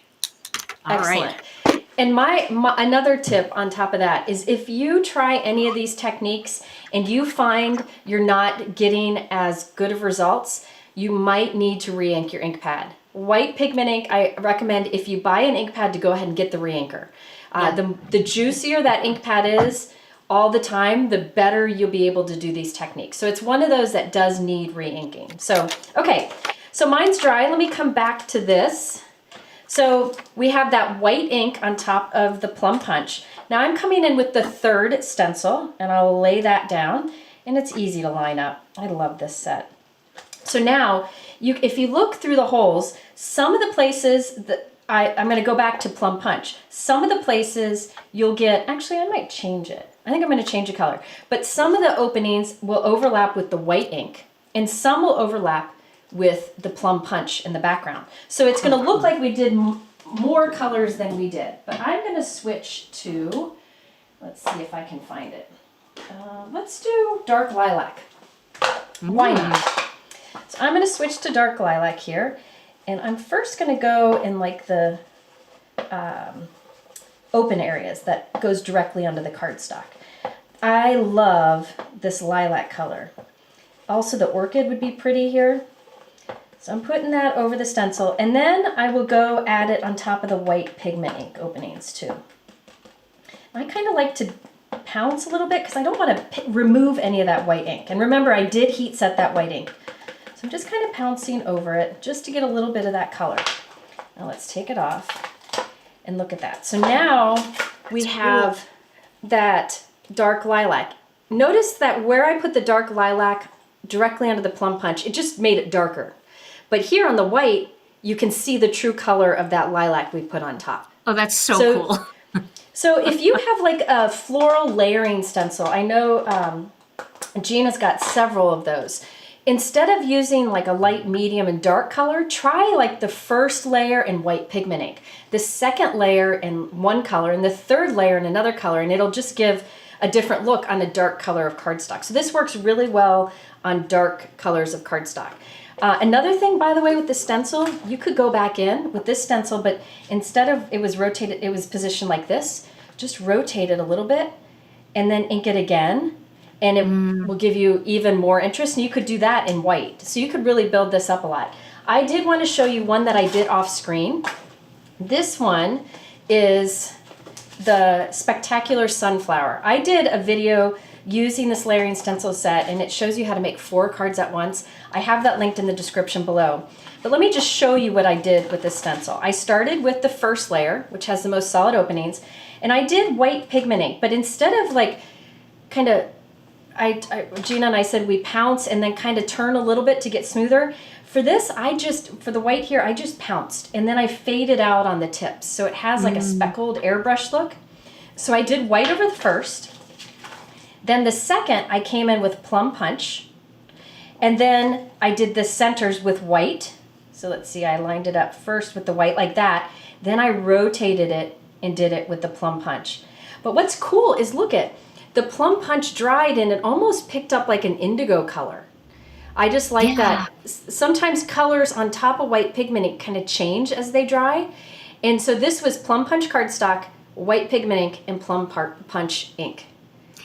All Excellent. right. And my another tip on top of that is if you try any of these techniques and you find you're not getting as good of results, you might need to re-ink your ink pad. White pigment ink, I recommend if you buy an ink pad to go ahead and get the re-inker. The juicier that ink pad is all the time, the better you'll be able to do these techniques. So it's one of those that does need re-inking. So, okay, so mine's dry. Let me come back to this. So we have that white ink on top of the plum punch. Now I'm coming in with the third stencil and I'll lay that down and it's easy to line up. I love this set. So now, if you look through the holes, some of the places that I'm gonna go back to plum punch. Some of the places you'll get, actually I might change it. I think I'm gonna change the color. But some of the openings will overlap with the white ink and some will overlap with the plum punch in the background. So it's gonna look like we did more colors than we did. But I'm gonna switch to, let's see if I can find it. Let's do dark lilac. Why not? So I'm gonna switch to dark lilac here. And I'm first gonna go in like the open areas that goes directly onto the cardstock. I love this lilac color. Also the orchid would be pretty here. So I'm putting that over the stencil and then I will go add it on top of the white pigment ink openings too. I kind of like to pounce a little bit because I don't want to remove any of that white ink. And remember, I did heat set that white ink. So I'm just kind of pouncing over it just to get a little bit of that color. Now let's take it off and look at that. So now we have that dark lilac. Notice that where I put the dark lilac directly onto the plum punch, it just made it darker. But here on the white, you can see the true color of that lilac we put on top. Oh, that's so cool. So if you have like a floral layering stencil, I know Gina's got several of those. Instead of using like a light, medium, and dark color, try like the first layer in white pigment ink, the second layer in one color, and the third layer in another color, and it'll just give a different look on a dark color of cardstock. So this works really well on dark colors of cardstock. Another thing, by the way, with the stencil, you could go back in with this stencil, but instead of it was rotated, it was positioned like this, just rotate it a little bit and then ink it again. And it will give you even more interest. And you could do that in white. So you could really build this up a lot. I did want to show you one that I did off screen. This one is the Spectacular Sunflower. I did a video using this layering stencil set and it shows you how to make 4 cards at once. I have that linked in the description below. But let me just show you what I did with this stencil. I started with the first layer, which has the most solid openings, and I did white pigment ink, but instead of like kind of, Gina and I said we pounce and then kind of turn a little bit to get smoother. For this, for the white here, I just pounced and then I faded out on the tips. So it has like a speckled airbrush look. So I did white over the first. Then the second, I came in with plum punch. And then I did the centers with white. So let's see, I lined it up first with the white like that. Then I rotated it and did it with the plum punch. But what's cool is look at, the plum punch dried and it almost picked up like an indigo color. I just like that. Sometimes colors on top of white pigment ink kind of change as they dry. And so this was plum punch cardstock, white pigment ink, and plum punch ink.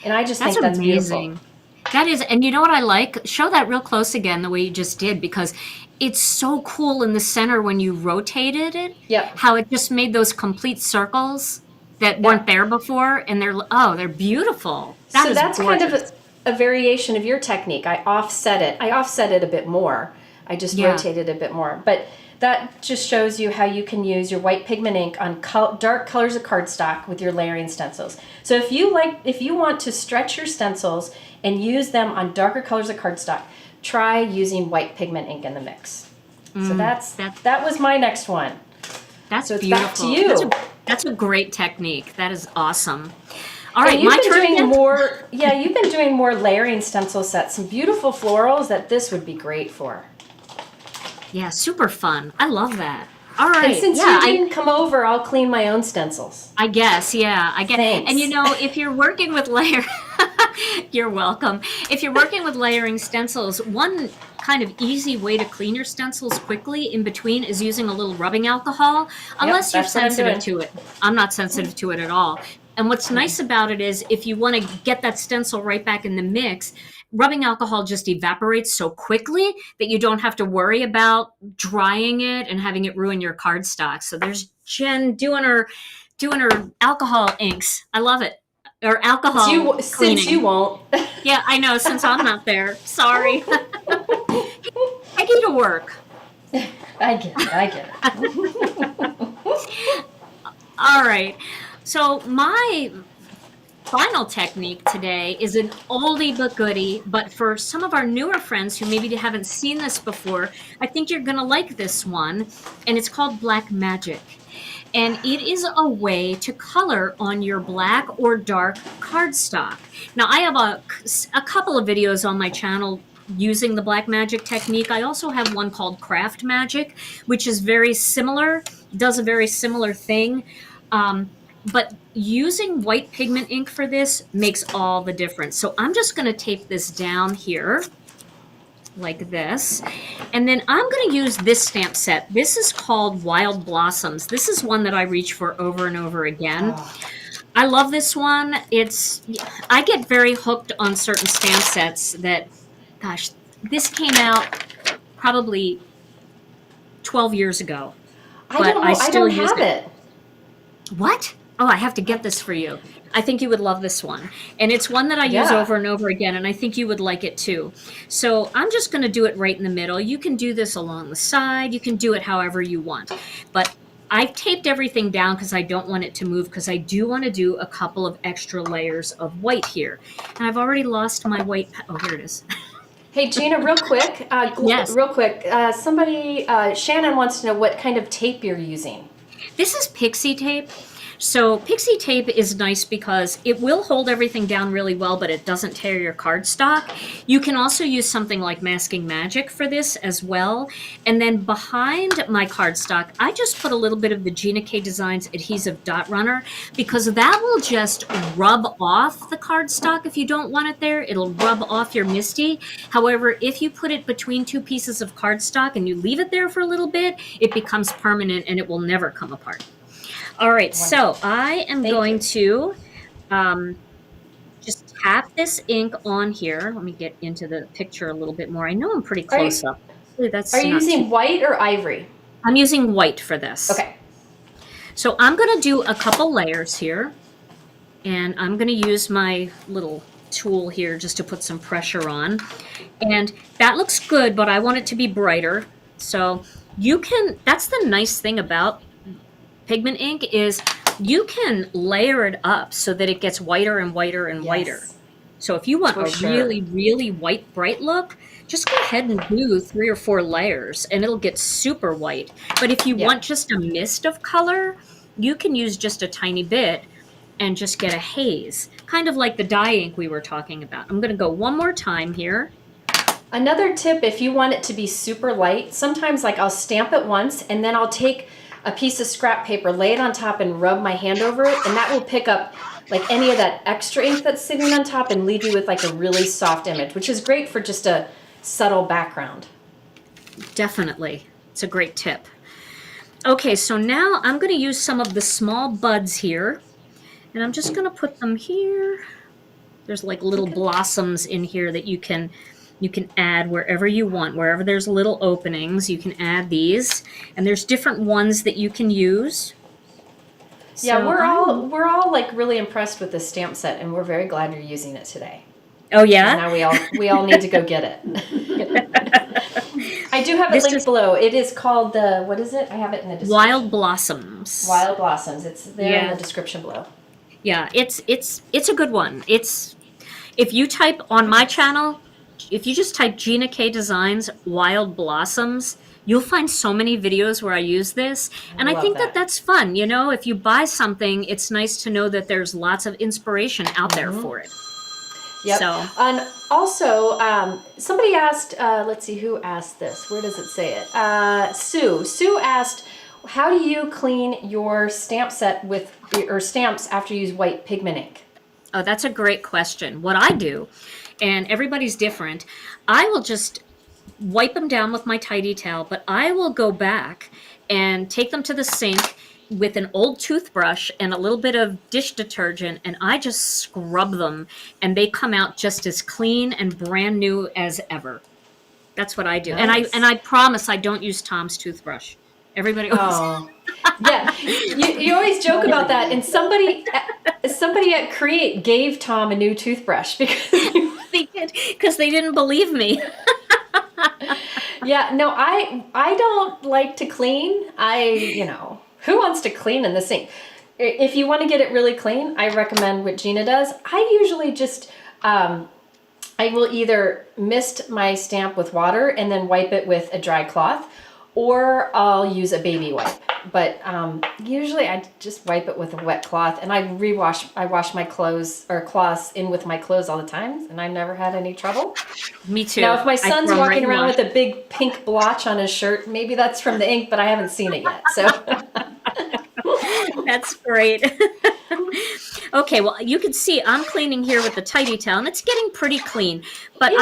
And I just think that's amazing. Beautiful. That is, and you know what I like? Show that real close again the way you just did, because it's so cool in the center when you rotated it. Yep. How it just made those complete circles that weren't there before, and they're beautiful. So that's gorgeous. Kind of a variation of your technique. I offset it a bit more. I just rotated it a bit more. But that just shows you how you can use your white pigment ink on dark colors of cardstock with your layering stencils. So if you want to stretch your stencils and use them on darker colors of cardstock, try using white pigment ink in the mix. So that was my next one. That's so it's beautiful. Back to you. That's a great technique. That is awesome. All right, and you've been doing turn. more. Yeah, you've been doing more layering stencil sets. Some beautiful florals that this would be great for. Yeah, super fun. I love that. All right. And since you didn't come over, I'll clean my own stencils. I guess, yeah. I get. Thanks. And you know, if you're working with You're welcome. If you're working with layering stencils, one kind of easy way to clean your stencils quickly in between is using a little rubbing alcohol, unless you're that's what I'm sensitive doing. to it. I'm not sensitive to it at all. And what's nice about it is if you want to get that stencil right back in the mix, rubbing alcohol just evaporates so quickly that you don't have to worry about drying it and having it ruin your cardstock. So there's Jen doing her alcohol inks. I love it. Or alcohol cleaning. Since you won't. Yeah, I know, since I'm not there. Sorry. I need to work. I get it. All right. So my final technique today is an oldie but goodie, but for some of our newer friends who maybe haven't seen this before, I think you're going to like this one, and it's called Black Magic. And it is a way to color on your black or dark cardstock. Now, I have a couple of videos on my channel using the Black Magic technique. I also have one called Craft Magic, which is very similar, does a very similar thing. But using white pigment ink for this makes all the difference. So I'm just going to tape this down here like this. And then I'm going to use this stamp set. This is called Wild Blossoms. This is one that I reach for over and over again. Oh. I love this one. I get very hooked on certain stamp sets that, gosh, this came out probably 12 years ago. I don't have it. What? Oh, I have to get this for you. I think you would love this one. And it's one that I use over and over again, and I think you would like it too. So I'm just going to do it right in the middle. You can do this along the side. You can do it however you want. But I've taped everything down because I don't want it to move, because I do want to do a couple of extra layers of white here. And I've already lost my white. Oh, here it is. Hey, Gina, real quick. Yes. Real quick. Somebody, Shannon wants to know what kind of tape you're using. This is Pixie tape. So Pixie tape is nice because it will hold everything down really well, but it doesn't tear your cardstock. You can also use something like Masking Magic for this as well. And then behind my cardstock, I just put a little bit of the Gina K Designs Adhesive Dot Runner, because that will just rub off the cardstock if you don't want it there. It'll rub off your MISTI. However, if you put it between two pieces of cardstock and you leave it there for a little bit, it becomes permanent and it will never come apart. All right, so I am going to just tap this ink on here. Let me get into the picture a little bit more. I know I'm pretty close up. Are you using white or ivory? I'm using white for this. Okay. So I'm going to do a couple layers here, and I'm going to use my little tool here just to put some pressure on. And that looks good, but I want it to be brighter. So you can, that's the nice thing about pigment ink, is you can layer it up so that it gets whiter and whiter and whiter. So if you want a really, really white, bright look, just go ahead and do 3 or 4 layers and it'll get super white. But if you want just a mist of color, you can use just a tiny bit and just get a haze, kind of like the dye ink we were talking about. I'm going to go one more time here. Another tip, if you want it to be super light, sometimes like I'll stamp it once and then I'll take a piece of scrap paper, lay it on top and rub my hand over it, and that will pick up like any of that extra ink that's sitting on top and leave you with like a really soft image, which is great for just a subtle background. Definitely. It's a great tip. Okay, so now I'm going to use some of the small buds here, and I'm just going to put them here. There's like little blossoms in here that you can add wherever you want. Wherever there's little openings, you can add these. And there's different ones that you can use. Yeah, so we're all like really impressed with this stamp set, and we're very glad you're using it today. Oh yeah? And now we all need to go get it. I do have it linked below. It is called the, what is it? I have it in the description. Wild Blossoms. Wild Blossoms. It's there in the description below. Yeah, it's a good one. It's, if you type on my channel, if you just type Gina K Designs Wild Blossoms, you'll find so many videos where I use this. And I think that that's fun. You know, if you buy something, it's nice to know that there's lots of inspiration out there for it. Yep. So. And also, somebody asked, let's see, who asked this? Where does it say it? Sue. Sue asked, how do you clean your stamp set with, or stamps after you use white pigment ink? Oh, that's a great question. What I do, and everybody's different, I will just wipe them down with my tidy towel, but I will go back and take them to the sink with an old toothbrush and a little bit of dish detergent, and I just scrub them, and they come out just as clean and brand new as ever. That's what I do. Nice. And I promise I don't use Tom's toothbrush. Everybody always Oh, yeah. You always joke about that, and somebody at Create gave Tom a new toothbrush because they did, because they didn't believe me. yeah, no, I don't like to clean. Who wants to clean in the sink? If you want to get it really clean, I recommend what Gina does. I usually just I will either mist my stamp with water and then wipe it with a dry cloth, or I'll use a baby wipe. But usually I just wipe it with a wet cloth, and I wash my clothes or cloths in with my clothes all the time, and I've never had any trouble. Me too. Now, if my son's throw 'em walking right in around wash. with a big pink blotch on his shirt, maybe that's from the ink, but I haven't seen it yet. So That's great. Okay, well, you can see I'm cleaning here with the tidy towel, and it's getting pretty clean. But Yeah.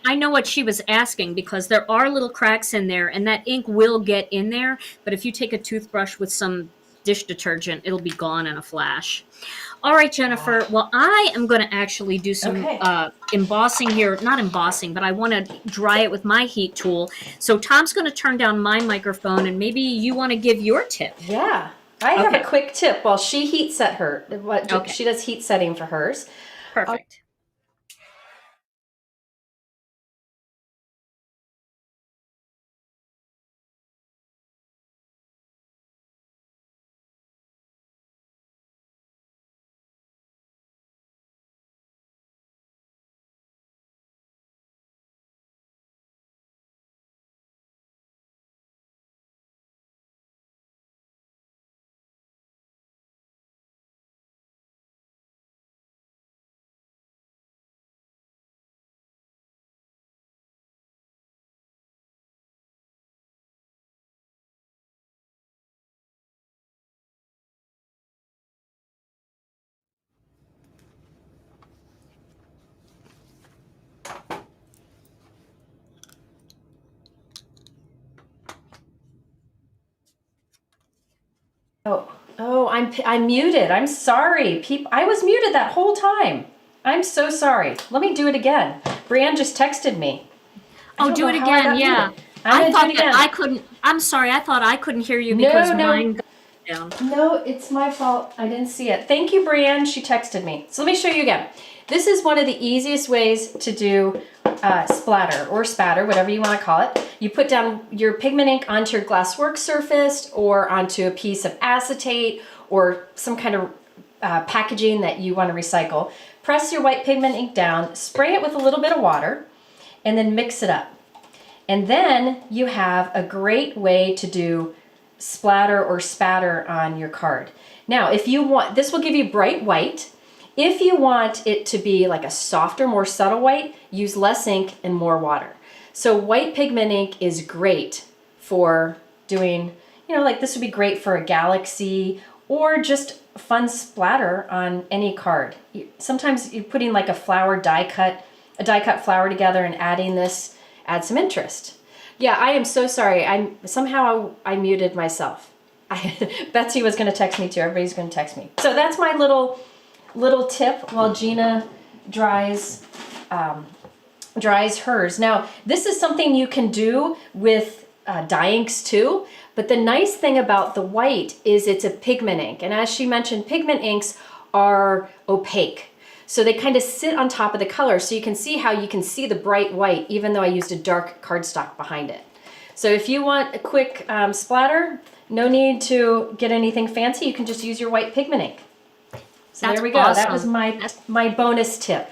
I know what she was asking, because there are little cracks in there, and that ink will get in there. But if you take a toothbrush with some dish detergent, it'll be gone in a flash. All right, Jennifer. Well, I am going to actually do some Okay. embossing here. Not embossing, but I want to dry it with my heat tool. So Tom's going to turn down my microphone, and maybe you want to give your tip. yeah, I have Okay. a quick tip. While she heat set her, Okay. she does heat setting for hers. Perfect. Oh, I'm muted. I'm sorry. I was muted that whole time. I'm so sorry. Let me do it again. Brianne just texted me. I Oh, don't do know it how I again. got Yeah. muted. I'm gonna thought do it that again. I couldn't. I'm sorry. I thought I couldn't hear you because No. mine got down. No, it's my fault. I didn't see it. Thank you, Brianne. She texted me. So let me show you again. This is one of the easiest ways to do splatter or spatter, whatever you want to call it. You put down your pigment ink onto your glass work surface or onto a piece of acetate or some kind of packaging that you want to recycle. Press your white pigment ink down, spray it with a little bit of water, and then mix it up. And then you have a great way to do splatter or spatter on your card. Now, if you want, this will give you bright white. If you want it to be like a softer, more subtle white, use less ink and more water. So white pigment ink is great for doing, like this would be great for a galaxy or just fun splatter on any card. Sometimes you're putting like a die cut flower together and adding this adds some interest. Yeah, I am so sorry. I muted myself. Betsy was going to text me too. Everybody's going to text me. So that's my little tip while Gina dries hers. Now, this is something you can do with dye inks too. But the nice thing about the white is it's a pigment ink. And as she mentioned, pigment inks are opaque. So they kind of sit on top of the color. So you can see how you can see the bright white, even though I used a dark cardstock behind it. So if you want a quick splatter, no need to get anything fancy. You can just use your white pigment ink. So That's there we go. That was awesome. my bonus tip.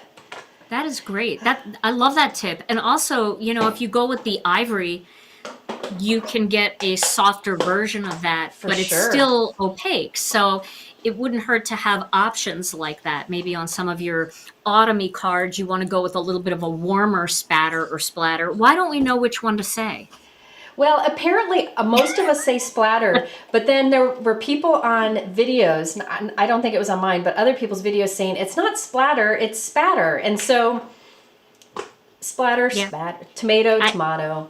That is great. I love that tip. And also, if you go with the ivory, you can get a softer version of that, but it's sure. still opaque. So it wouldn't hurt to have options like that. Maybe on some of your autumny cards, you want to go with a little bit of a warmer spatter or splatter. Why don't we know which one to say? Well, apparently most of us say splatter, but then there were people on videos, I don't think it was on mine, but other people's videos saying it's not splatter, it's spatter. And so splatter, Yeah. spatter, tomato, tomato.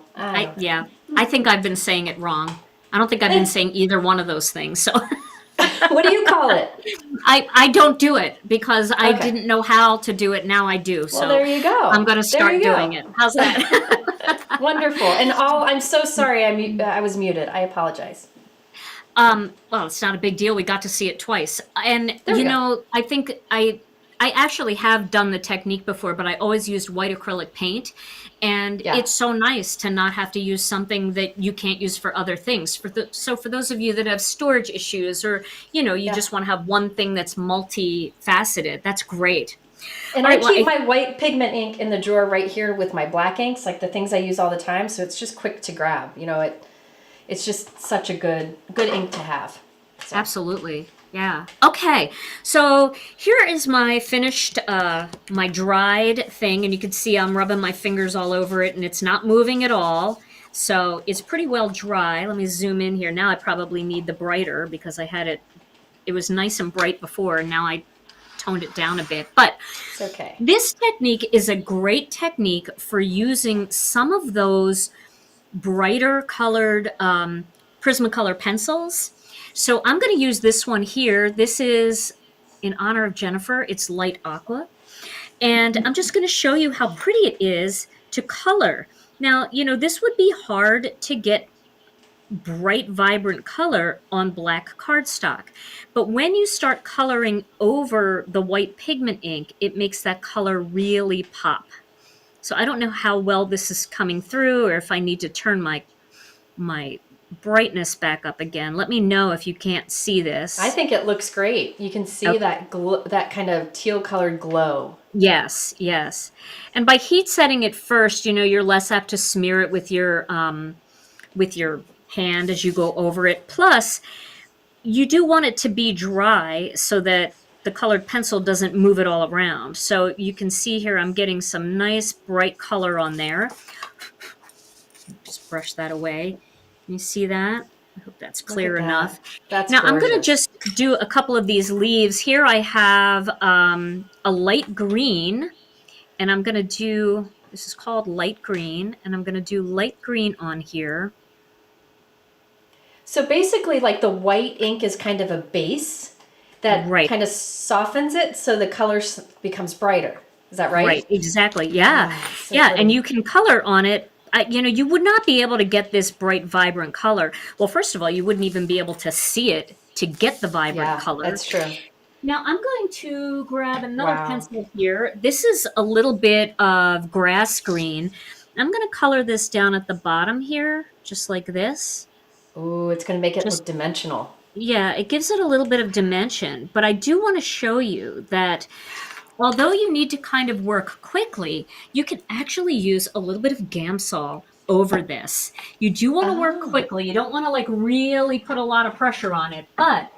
Yeah, I think I've been saying it wrong. I don't think I've been saying either one of those things. So What do you call it? I don't do it because I Okay. didn't know how to do it. Now I do. So Well, there you go. I'm going to There start you go. doing it. How's that? Wonderful. And I'm so sorry I was muted. I apologize. Well, it's not a big deal. We got to see it twice. And, There we you go. know, I think I actually have done the technique before, but I always used white acrylic paint. And Yeah. it's so nice to not have to use something that you can't use for other things. So for those of you that have storage issues or, you know, you Yeah. just want to have one thing that's multifaceted, that's great. And All I right, well, keep my white pigment ink in the drawer right here with my black inks, like the things I use all the time. So it's just quick to grab. You know, it's just such a good ink to have. So. Absolutely. Yeah. Okay. So here is my finished, my dried thing. And you can see I'm rubbing my fingers all over it and it's not moving at all. So it's pretty well dry. Let me zoom in here. Now I probably need the brighter because I had it was nice and bright before. And now I toned it down a bit. But It's okay. this technique is a great technique for using some of those brighter colored Prismacolor pencils. So I'm going to use this one here. This is in honor of Jennifer. It's light aqua. And I'm just going to show you how pretty it is to color. Now, you know, this would be hard to get bright, vibrant color on black cardstock. But when you start coloring over the white pigment ink, it makes that color really pop. So I don't know how well this is coming through or if I need to turn my brightness back up again. Let me know if you can't see this. I think it looks great. You can see Okay. that kind of teal colored glow. Yes, yes. And by heat setting it first, you know, you're less apt to smear it with your hand as you go over it. Plus, you do want it to be dry so that the colored pencil doesn't move it all around. So you can see here I'm getting some nice bright color on there. Just brush that away. You see that? I hope that's clear Look at that. enough. That's Now I'm going to gorgeous. just do a couple of these leaves. Here I have a light green, and I'm going to do, this is called light green, and I'm going to do light green on here. So basically, like the white ink is kind of a base that Right. kind of softens it so the color becomes brighter. Is that right? Right, exactly. Yeah. Ah, so Yeah, pretty. and you can color on it. You know, you would not be able to get this bright, vibrant color. Well, first of all, you wouldn't even be able to see it to get the vibrant Yeah, color. that's true. Now I'm going to grab another Wow. pencil here. This is a little bit of grass green. I'm going to color this down at the bottom here, just like this. Ooh, it's going to make it Just- look dimensional. Yeah, it gives it a little bit of dimension, but I do want to show you that although you need to kind of work quickly, you can actually use a little bit of Gamsol over this. You do want to work Oh. quickly. You don't want to like really put a lot of pressure on it, but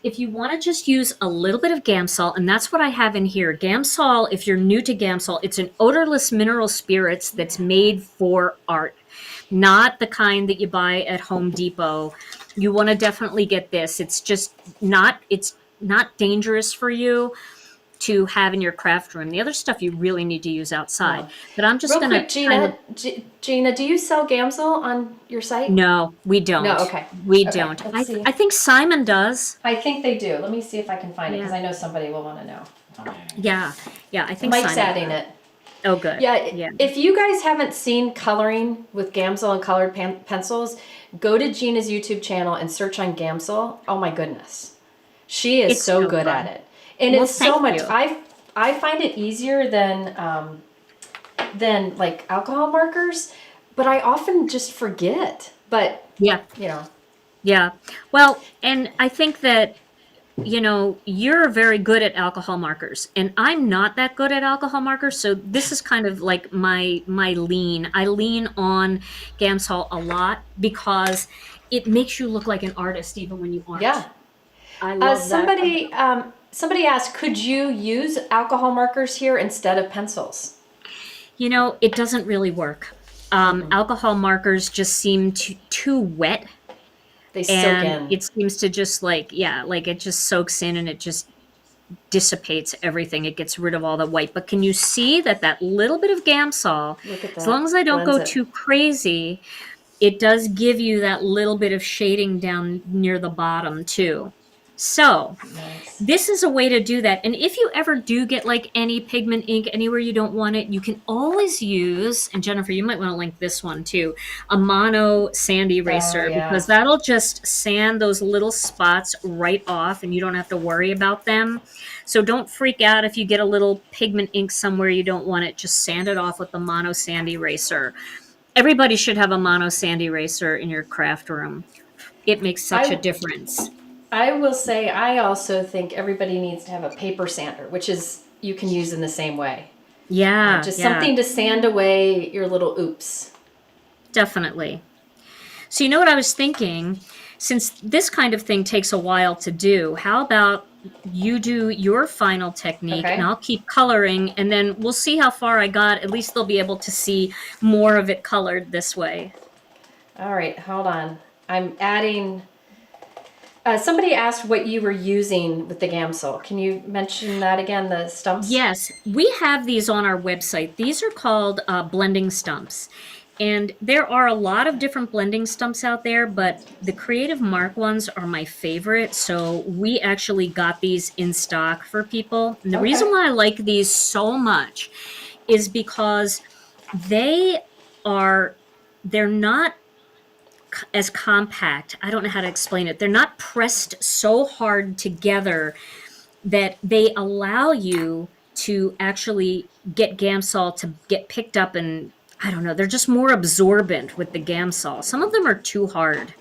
if you want to just use a little bit of Gamsol, and that's what I have in here. Gamsol, if you're new to Gamsol, it's an odorless mineral spirits that's made for art, not the kind that you buy at Home Depot. You want to definitely get this. It's just not, it's not dangerous for you to have in your craft room. The other stuff you really need to use outside. Oh. But I'm just Real going to quick, Gina, do you sell Gamsol on your site? No, we don't. No, okay. We Okay, don't. let's see. I think Simon does. I think they do. Let me see if I can find it because Yeah. I know somebody will want to know. Yeah. Yeah, I think Mike's Simon adding does. it. Oh, good. Yeah, if you guys haven't seen coloring with Gamsol and colored pencils, go to Gina's YouTube channel and search on Gamsol. Oh my goodness. She is It's so so good fun. at it. And Well, it's so thank much. you. I find it easier than like alcohol markers, but I often just forget. But, Yeah. you know, Yeah. Well, and I think that, you know, you're very good at alcohol markers, and I'm not that good at alcohol markers. So this is kind of like my lean. I lean on Gamsol a lot because it makes you look like an artist even when you aren't. yeah. I love that. Somebody asked, could you use alcohol markers here instead of pencils? You know, it doesn't really work. Alcohol markers just seem too wet. They soak And in. it seems to just like, yeah, like it just soaks in and it just dissipates everything. It gets rid of all the white. But can you see that that little bit of Gamsol, Look at that. as long as I don't Blends go it. too crazy, it does give you that little bit of shading down near the bottom too. So Nice. this is a way to do that. And if you ever do get like any pigment ink anywhere you don't want it, you can always use, and Jennifer, you might want to link this one too, a mono sand eraser, yeah. because that'll just sand those little spots right off and you don't have to worry about them. So don't freak out if you get a little pigment ink somewhere you don't want it. Just sand it off with the mono sand eraser. Everybody should have a mono sand eraser in your craft room. It makes such a difference. I will say I also think everybody needs to have a paper sander, which is you can use in the same way. Yeah. Just something to sand away your little oops. Definitely. So you know what I was thinking? Since this kind of thing takes a while to do, how about you do your final technique and I'll keep coloring and then we'll see how far I got. At least they'll be able to see more of it colored this way. All right, hold on. I'm adding... somebody asked what you were using with the Gamsol. Can you mention that again, the stumps? Yes, we have these on our website. These are called blending stumps. And there are a lot of different blending stumps out there, but the Creative Mark ones are my favorite. So we actually got these in stock for people. And the reason why I like these so much is because they're not as compact. I don't know how to explain it. They're not pressed so hard together that they allow you to actually get Gamsol to get picked up, and I don't know, they're just more absorbent with the Gamsol. Some of them are too hard.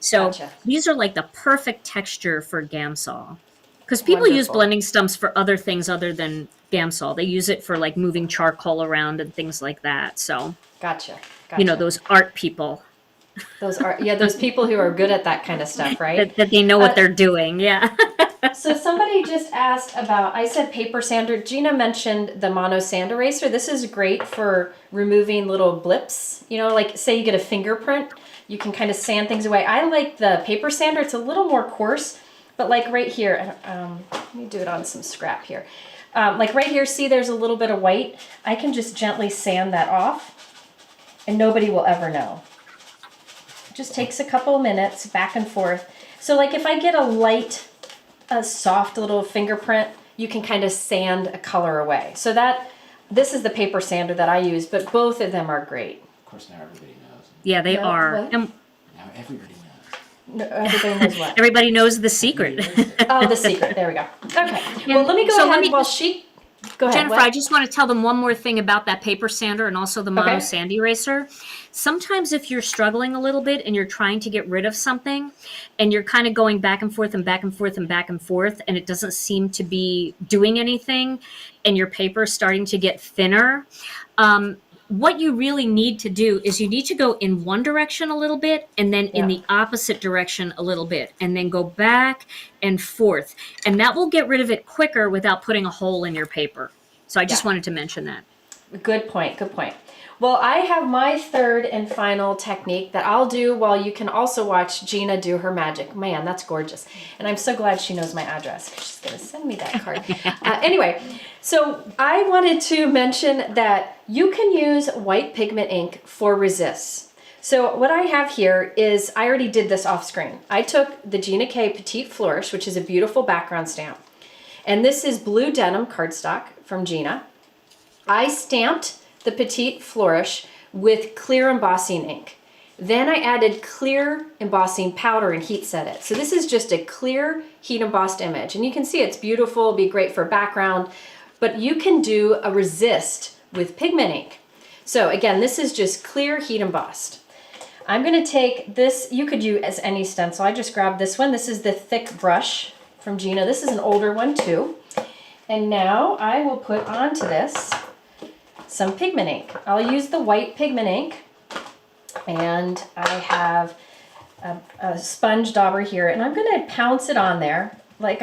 So these are like the perfect texture for Gamsol. Because people use blending stumps for other things other than Gamsol. They use it for like moving charcoal around and things like that. So Gotcha. you know, those art people. Those people who are good at that kind of stuff, right? that they know what they're doing, yeah. So somebody just asked about, I said paper sander. Gina mentioned the mono sand eraser. This is great for removing little blips. You know, like say you get a fingerprint, you can kind of sand things away. I like the paper sander. It's a little more coarse, but like right here, let me do it on some scrap here. Like right here, see there's a little bit of white. I can just gently sand that off and nobody will ever know. Just takes a couple of minutes back and forth. So like if I get a soft little fingerprint, you can kind of sand a color away. So this is the paper sander that I use, but both of them are great. Of course, now everybody knows. Yeah, they are. What? And Now everybody knows. No, everybody knows what? everybody knows the secret. Oh, the secret. There we go. Okay. Well, let me go ahead while she... Go ahead. Jennifer, I just want to tell them one more thing about that paper sander and also the mono sand eraser. Sometimes if you're struggling a little bit and you're trying to get rid of something and you're kind of going back and forth and back and forth and back and forth and it doesn't seem to be doing anything and your paper is starting to get thinner, what you really need to do is you need to go in one direction a little bit and then in the opposite direction a little bit and then go back and forth. And that will get rid of it quicker without putting a hole in your paper. So I just wanted to mention that. Good point. Good point. Well, I have my third and final technique that I'll do while you can also watch Gina do her magic. Man, that's gorgeous. And I'm so glad she knows my address because she's going to send me that card. Anyway, so I wanted to mention that you can use white pigment ink for resists. So what I have here is, I already did this off screen. I took the Gina K Petite Flourish, which is a beautiful background stamp. And this is blue denim cardstock from Gina. I stamped the Petite Flourish with clear embossing ink. Then I added clear embossing powder and heat set it. So this is just a clear heat embossed image. And you can see it's beautiful, it'll be great for background, but you can do a resist with pigment ink. So again, this is just clear heat embossed. I'm gonna take this, you could use as any stencil. I just grabbed this one. This is the thick brush from Gina. This is an older one too. And now I will put onto this some pigment ink. I'll use the white pigment ink, and I have a sponge dauber here, and I'm going to pounce it on there like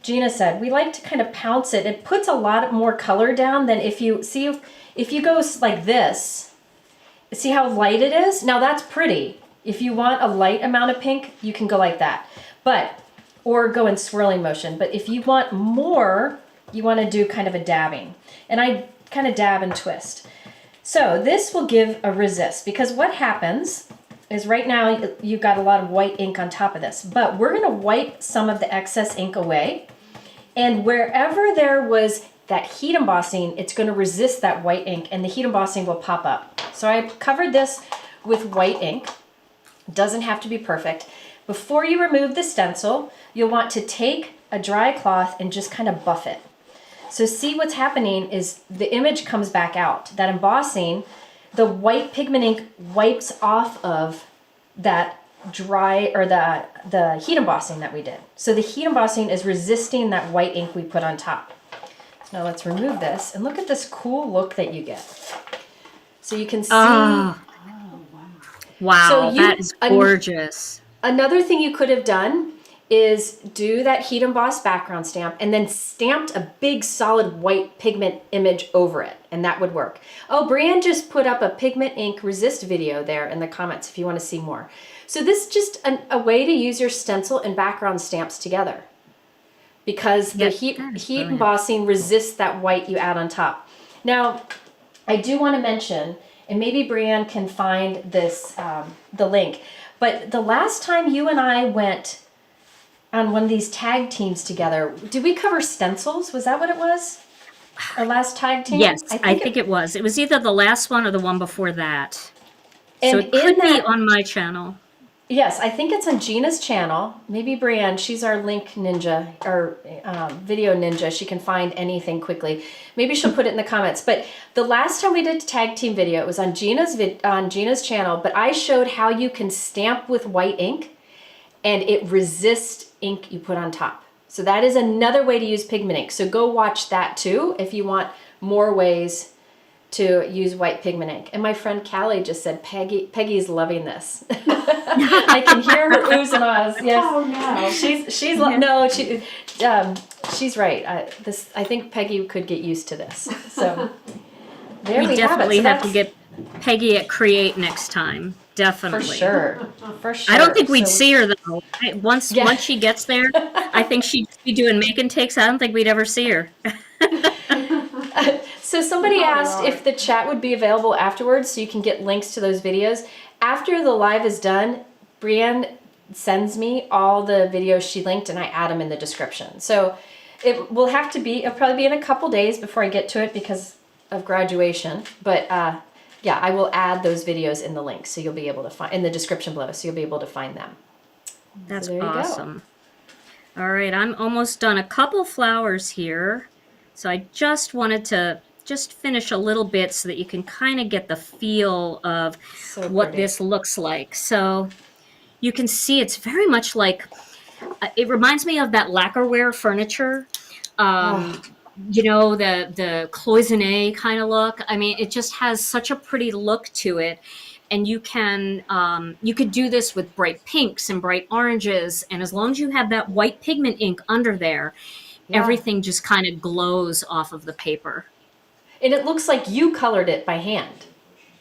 Gina said, we like to kind of pounce it. It puts a lot more color down than if you go like this, see how light it is? Now that's pretty. If you want a light amount of pink, you can go like that. Or go in swirling motion. But if you want more, you want to do kind of a dabbing. And I kind of dab and twist. So this will give a resist, because what happens is right now you've got a lot of white ink on top of this, but we're going to wipe some of the excess ink away. And wherever there was that heat embossing, it's going to resist that white ink and the heat embossing will pop up. So I covered this with white ink. It doesn't have to be perfect. Before you remove the stencil, you'll want to take a dry cloth and just kind of buff it. So see what's happening is the image comes back out. That embossing, the white pigment ink wipes off of that dry, or the heat embossing that we did. So the heat embossing is resisting that white ink we put on top. So now let's remove this and look at this cool look that you get. So you can see. Wow, So that is gorgeous. Another thing you could have done is do that heat embossed background stamp and then stamped a big solid white pigment image over it, and that would work. Oh, Brienne just put up a pigment ink resist video there in the comments if you want to see more. So this is just a way to use your stencil and background stamps together, because the heat embossing resists that white you add on top. Now, I do want to mention, and maybe Brienne can find this, the link, but the last time you and I went on one of these tag teams together, did we cover stencils? Was that what it was? Our last tag team? Yes, I think it was. It was either the last one or the one before that. So And it could in be that- on my channel. Yes, I think it's on Gina's channel. Maybe Brienne, she's our link ninja, or video ninja. She can find anything quickly. Maybe she'll put it in the comments. But the last time we did a tag team video, it was on Gina's channel, but I showed how you can stamp with white ink and it resists ink you put on top. So that is another way to use pigment ink. So go watch that too if you want more ways to use white pigment ink. And my friend Callie just said, Peggy's loving this. I can hear her oohs and ahs. Yes. Oh no. She's right. I think Peggy could get used to this. So there we definitely have it. So have to get Peggy at Create next time. Definitely. for sure. For sure. I don't think we'd So- see her though. Once she gets there, I think she'd be doing make and takes. I don't think we'd ever see her. So somebody asked if the chat would be available afterwards so you can get links to those videos. After the live is done, Brienne sends me all the videos she linked and I add them in the description. So it'll probably be in a couple days before I get to it because of graduation. But yeah, I will add those videos in the links so you'll be able to find, in the description below, so you'll be able to find them. That's there you go. awesome. All right, I'm almost done. A couple flowers here. So I just wanted to just finish a little bit so that you can kind of get the feel of So what pretty. this looks like. So you can see it's very much like, it reminds me of that lacquerware furniture. You know, the cloisonne kind of look. I mean, it just has such a pretty look to it. And you could do this with bright pinks and bright oranges. And as long as you have that white pigment ink under there, everything just kind of glows off of the paper. And it looks like you colored it by hand.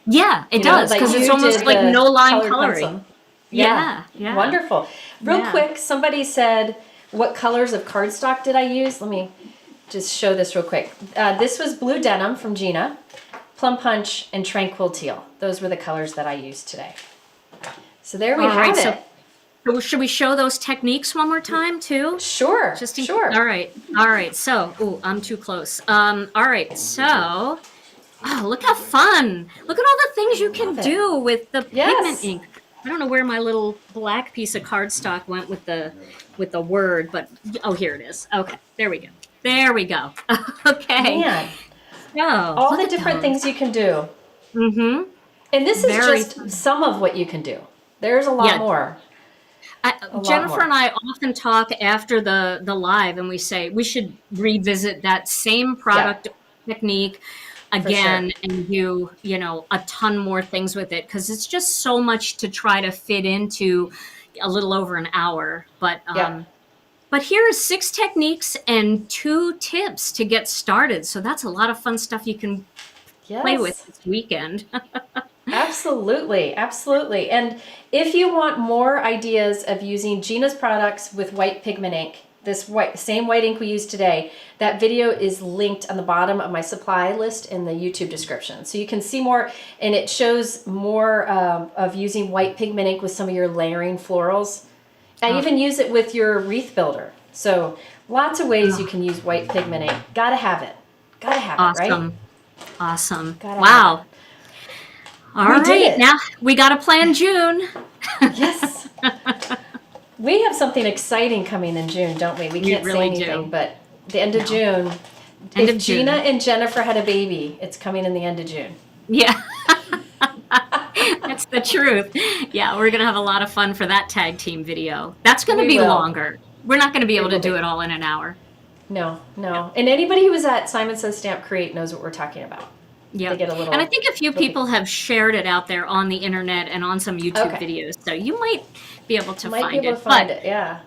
Yeah, it You know, does, like because it's you almost did like the no line colored coloring. pencil. Yeah. Wonderful. Real Yeah. quick, somebody said, what colors of cardstock did I use? Let me just show this real quick. This was Blue Denim from Gina, Plum Punch, and Tranquil Teal. Those were the colors that I used today. So there we All have right, it. so should we show those techniques one more time too? Sure, sure. All right. So, I'm too close. All right. So, look how fun! Look at all the things you can do with the pigment ink. I don't know where my little black piece of cardstock went with the word, but here it is. Okay, there we go. Okay. Man, So, all look the at different those. things you can do. Mm-hmm. And this is Very just some of what you can do. There's a lot more. Jennifer more. and I often talk after the live, and we say we should revisit that same product technique again and do a ton more things with it, because it's just so much to try to fit into a little over an hour. But But here are 6 techniques and 2 tips to get started. So that's a lot of fun stuff you can play with this weekend. Absolutely, absolutely. And if you want more ideas of using Gina's products with white pigment ink, this same white ink we used today, that video is linked on the bottom of my supply list in the YouTube description. So you can see more, and it shows more of using white pigment ink with some of your layering florals. I even use it with your wreath builder. So lots of ways you can use white pigment ink. Gotta have it. Gotta have it, right? Awesome. Gotta Wow. have it. All We right, did it. now we got to plan June. Yes. We have something exciting coming in June, don't we? We can't really say anything, do. but the end of June. End If of June. Gina and Jennifer had a baby, it's coming in the end of June. Yeah. That's the truth. Yeah, we're going to have a lot of fun for that tag team video. That's going to We be will. longer. We're not going to be able to will do be. it all in an hour. No. And anybody who was at Simon Says Stamp Create knows what we're talking about. Yeah. They get a little. And I think a few people have shared it out there on the internet and on some YouTube Okay. videos. So you might be able to might find be able it. to find it. Yeah.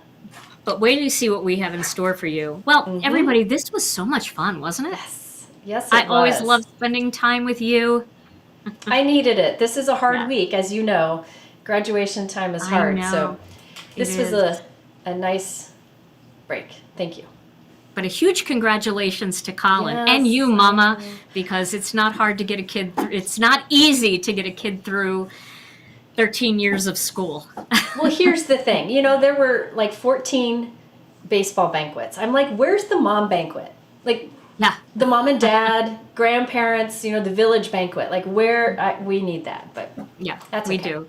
But wait till you see what we have in store for you. Well, everybody, this was so much fun, wasn't it? Yes. I always love spending time with you. I needed it. This is a hard Yeah. week, as you know. Graduation time is I hard. know. So this It was is. a nice break. Thank you. But a huge congratulations to Colin Yes, and you, thank Mama, you. because it's not hard to get a kid through. It's not easy to get a kid through 13 years of school. Well, here's the thing. You know, there were like 14 baseball banquets. I'm like, where's the mom banquet? Like Yeah. the mom and dad, grandparents, you know, the village banquet. Like we need that, but Yeah, That's we okay. do.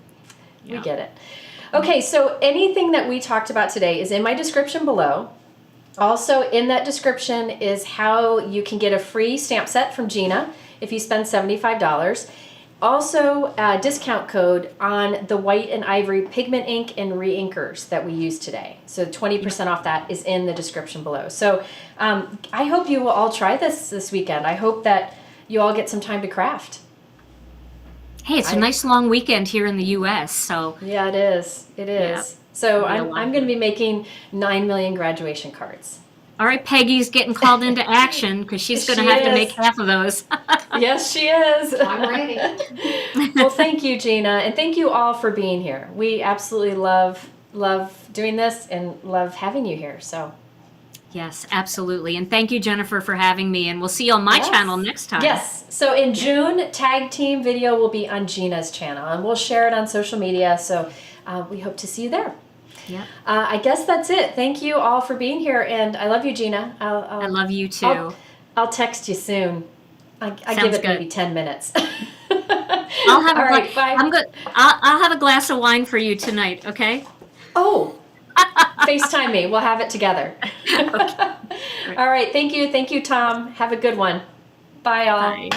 we Yeah. get it. Okay, so anything that we talked about today is in my description below. Also in that description is how you can get a free stamp set from Gina if you spend $75. Also a discount code on the white and ivory pigment ink and re-inkers that we used today. So 20% off that is in the description below. So I hope you will all try this weekend. I hope that you all get some time to craft. Hey, it's a nice long weekend here in the U.S., so Yeah, it is. It is. Yeah. So Real I'm going to be making 9 million graduation cards. all right, Peggy's getting called into action because she's going to She have to is. make half of those. Yes, she is. I'm ready. Well, thank you, Gina, and thank you all for being here. We absolutely love doing this and love having you here. So Yes, absolutely. And thank you, Jennifer, for having me. And we'll see you on my Yes. channel next time. yes, so in June, tag team video will be on Gina's channel, and we'll share it on social media. So we hope to see you there. Yeah. I guess that's it. Thank you all for being here, and I love you, Gina. I love you too. I'll text you soon. I give Sounds it good. maybe 10 minutes. I'll have All a right, bye. I'm good. I'll have a glass of wine for you tonight, okay? Oh, FaceTime me. We'll have it together. All right. Thank you. Thank you, Tom. Have a good one. Bye, all. Bye.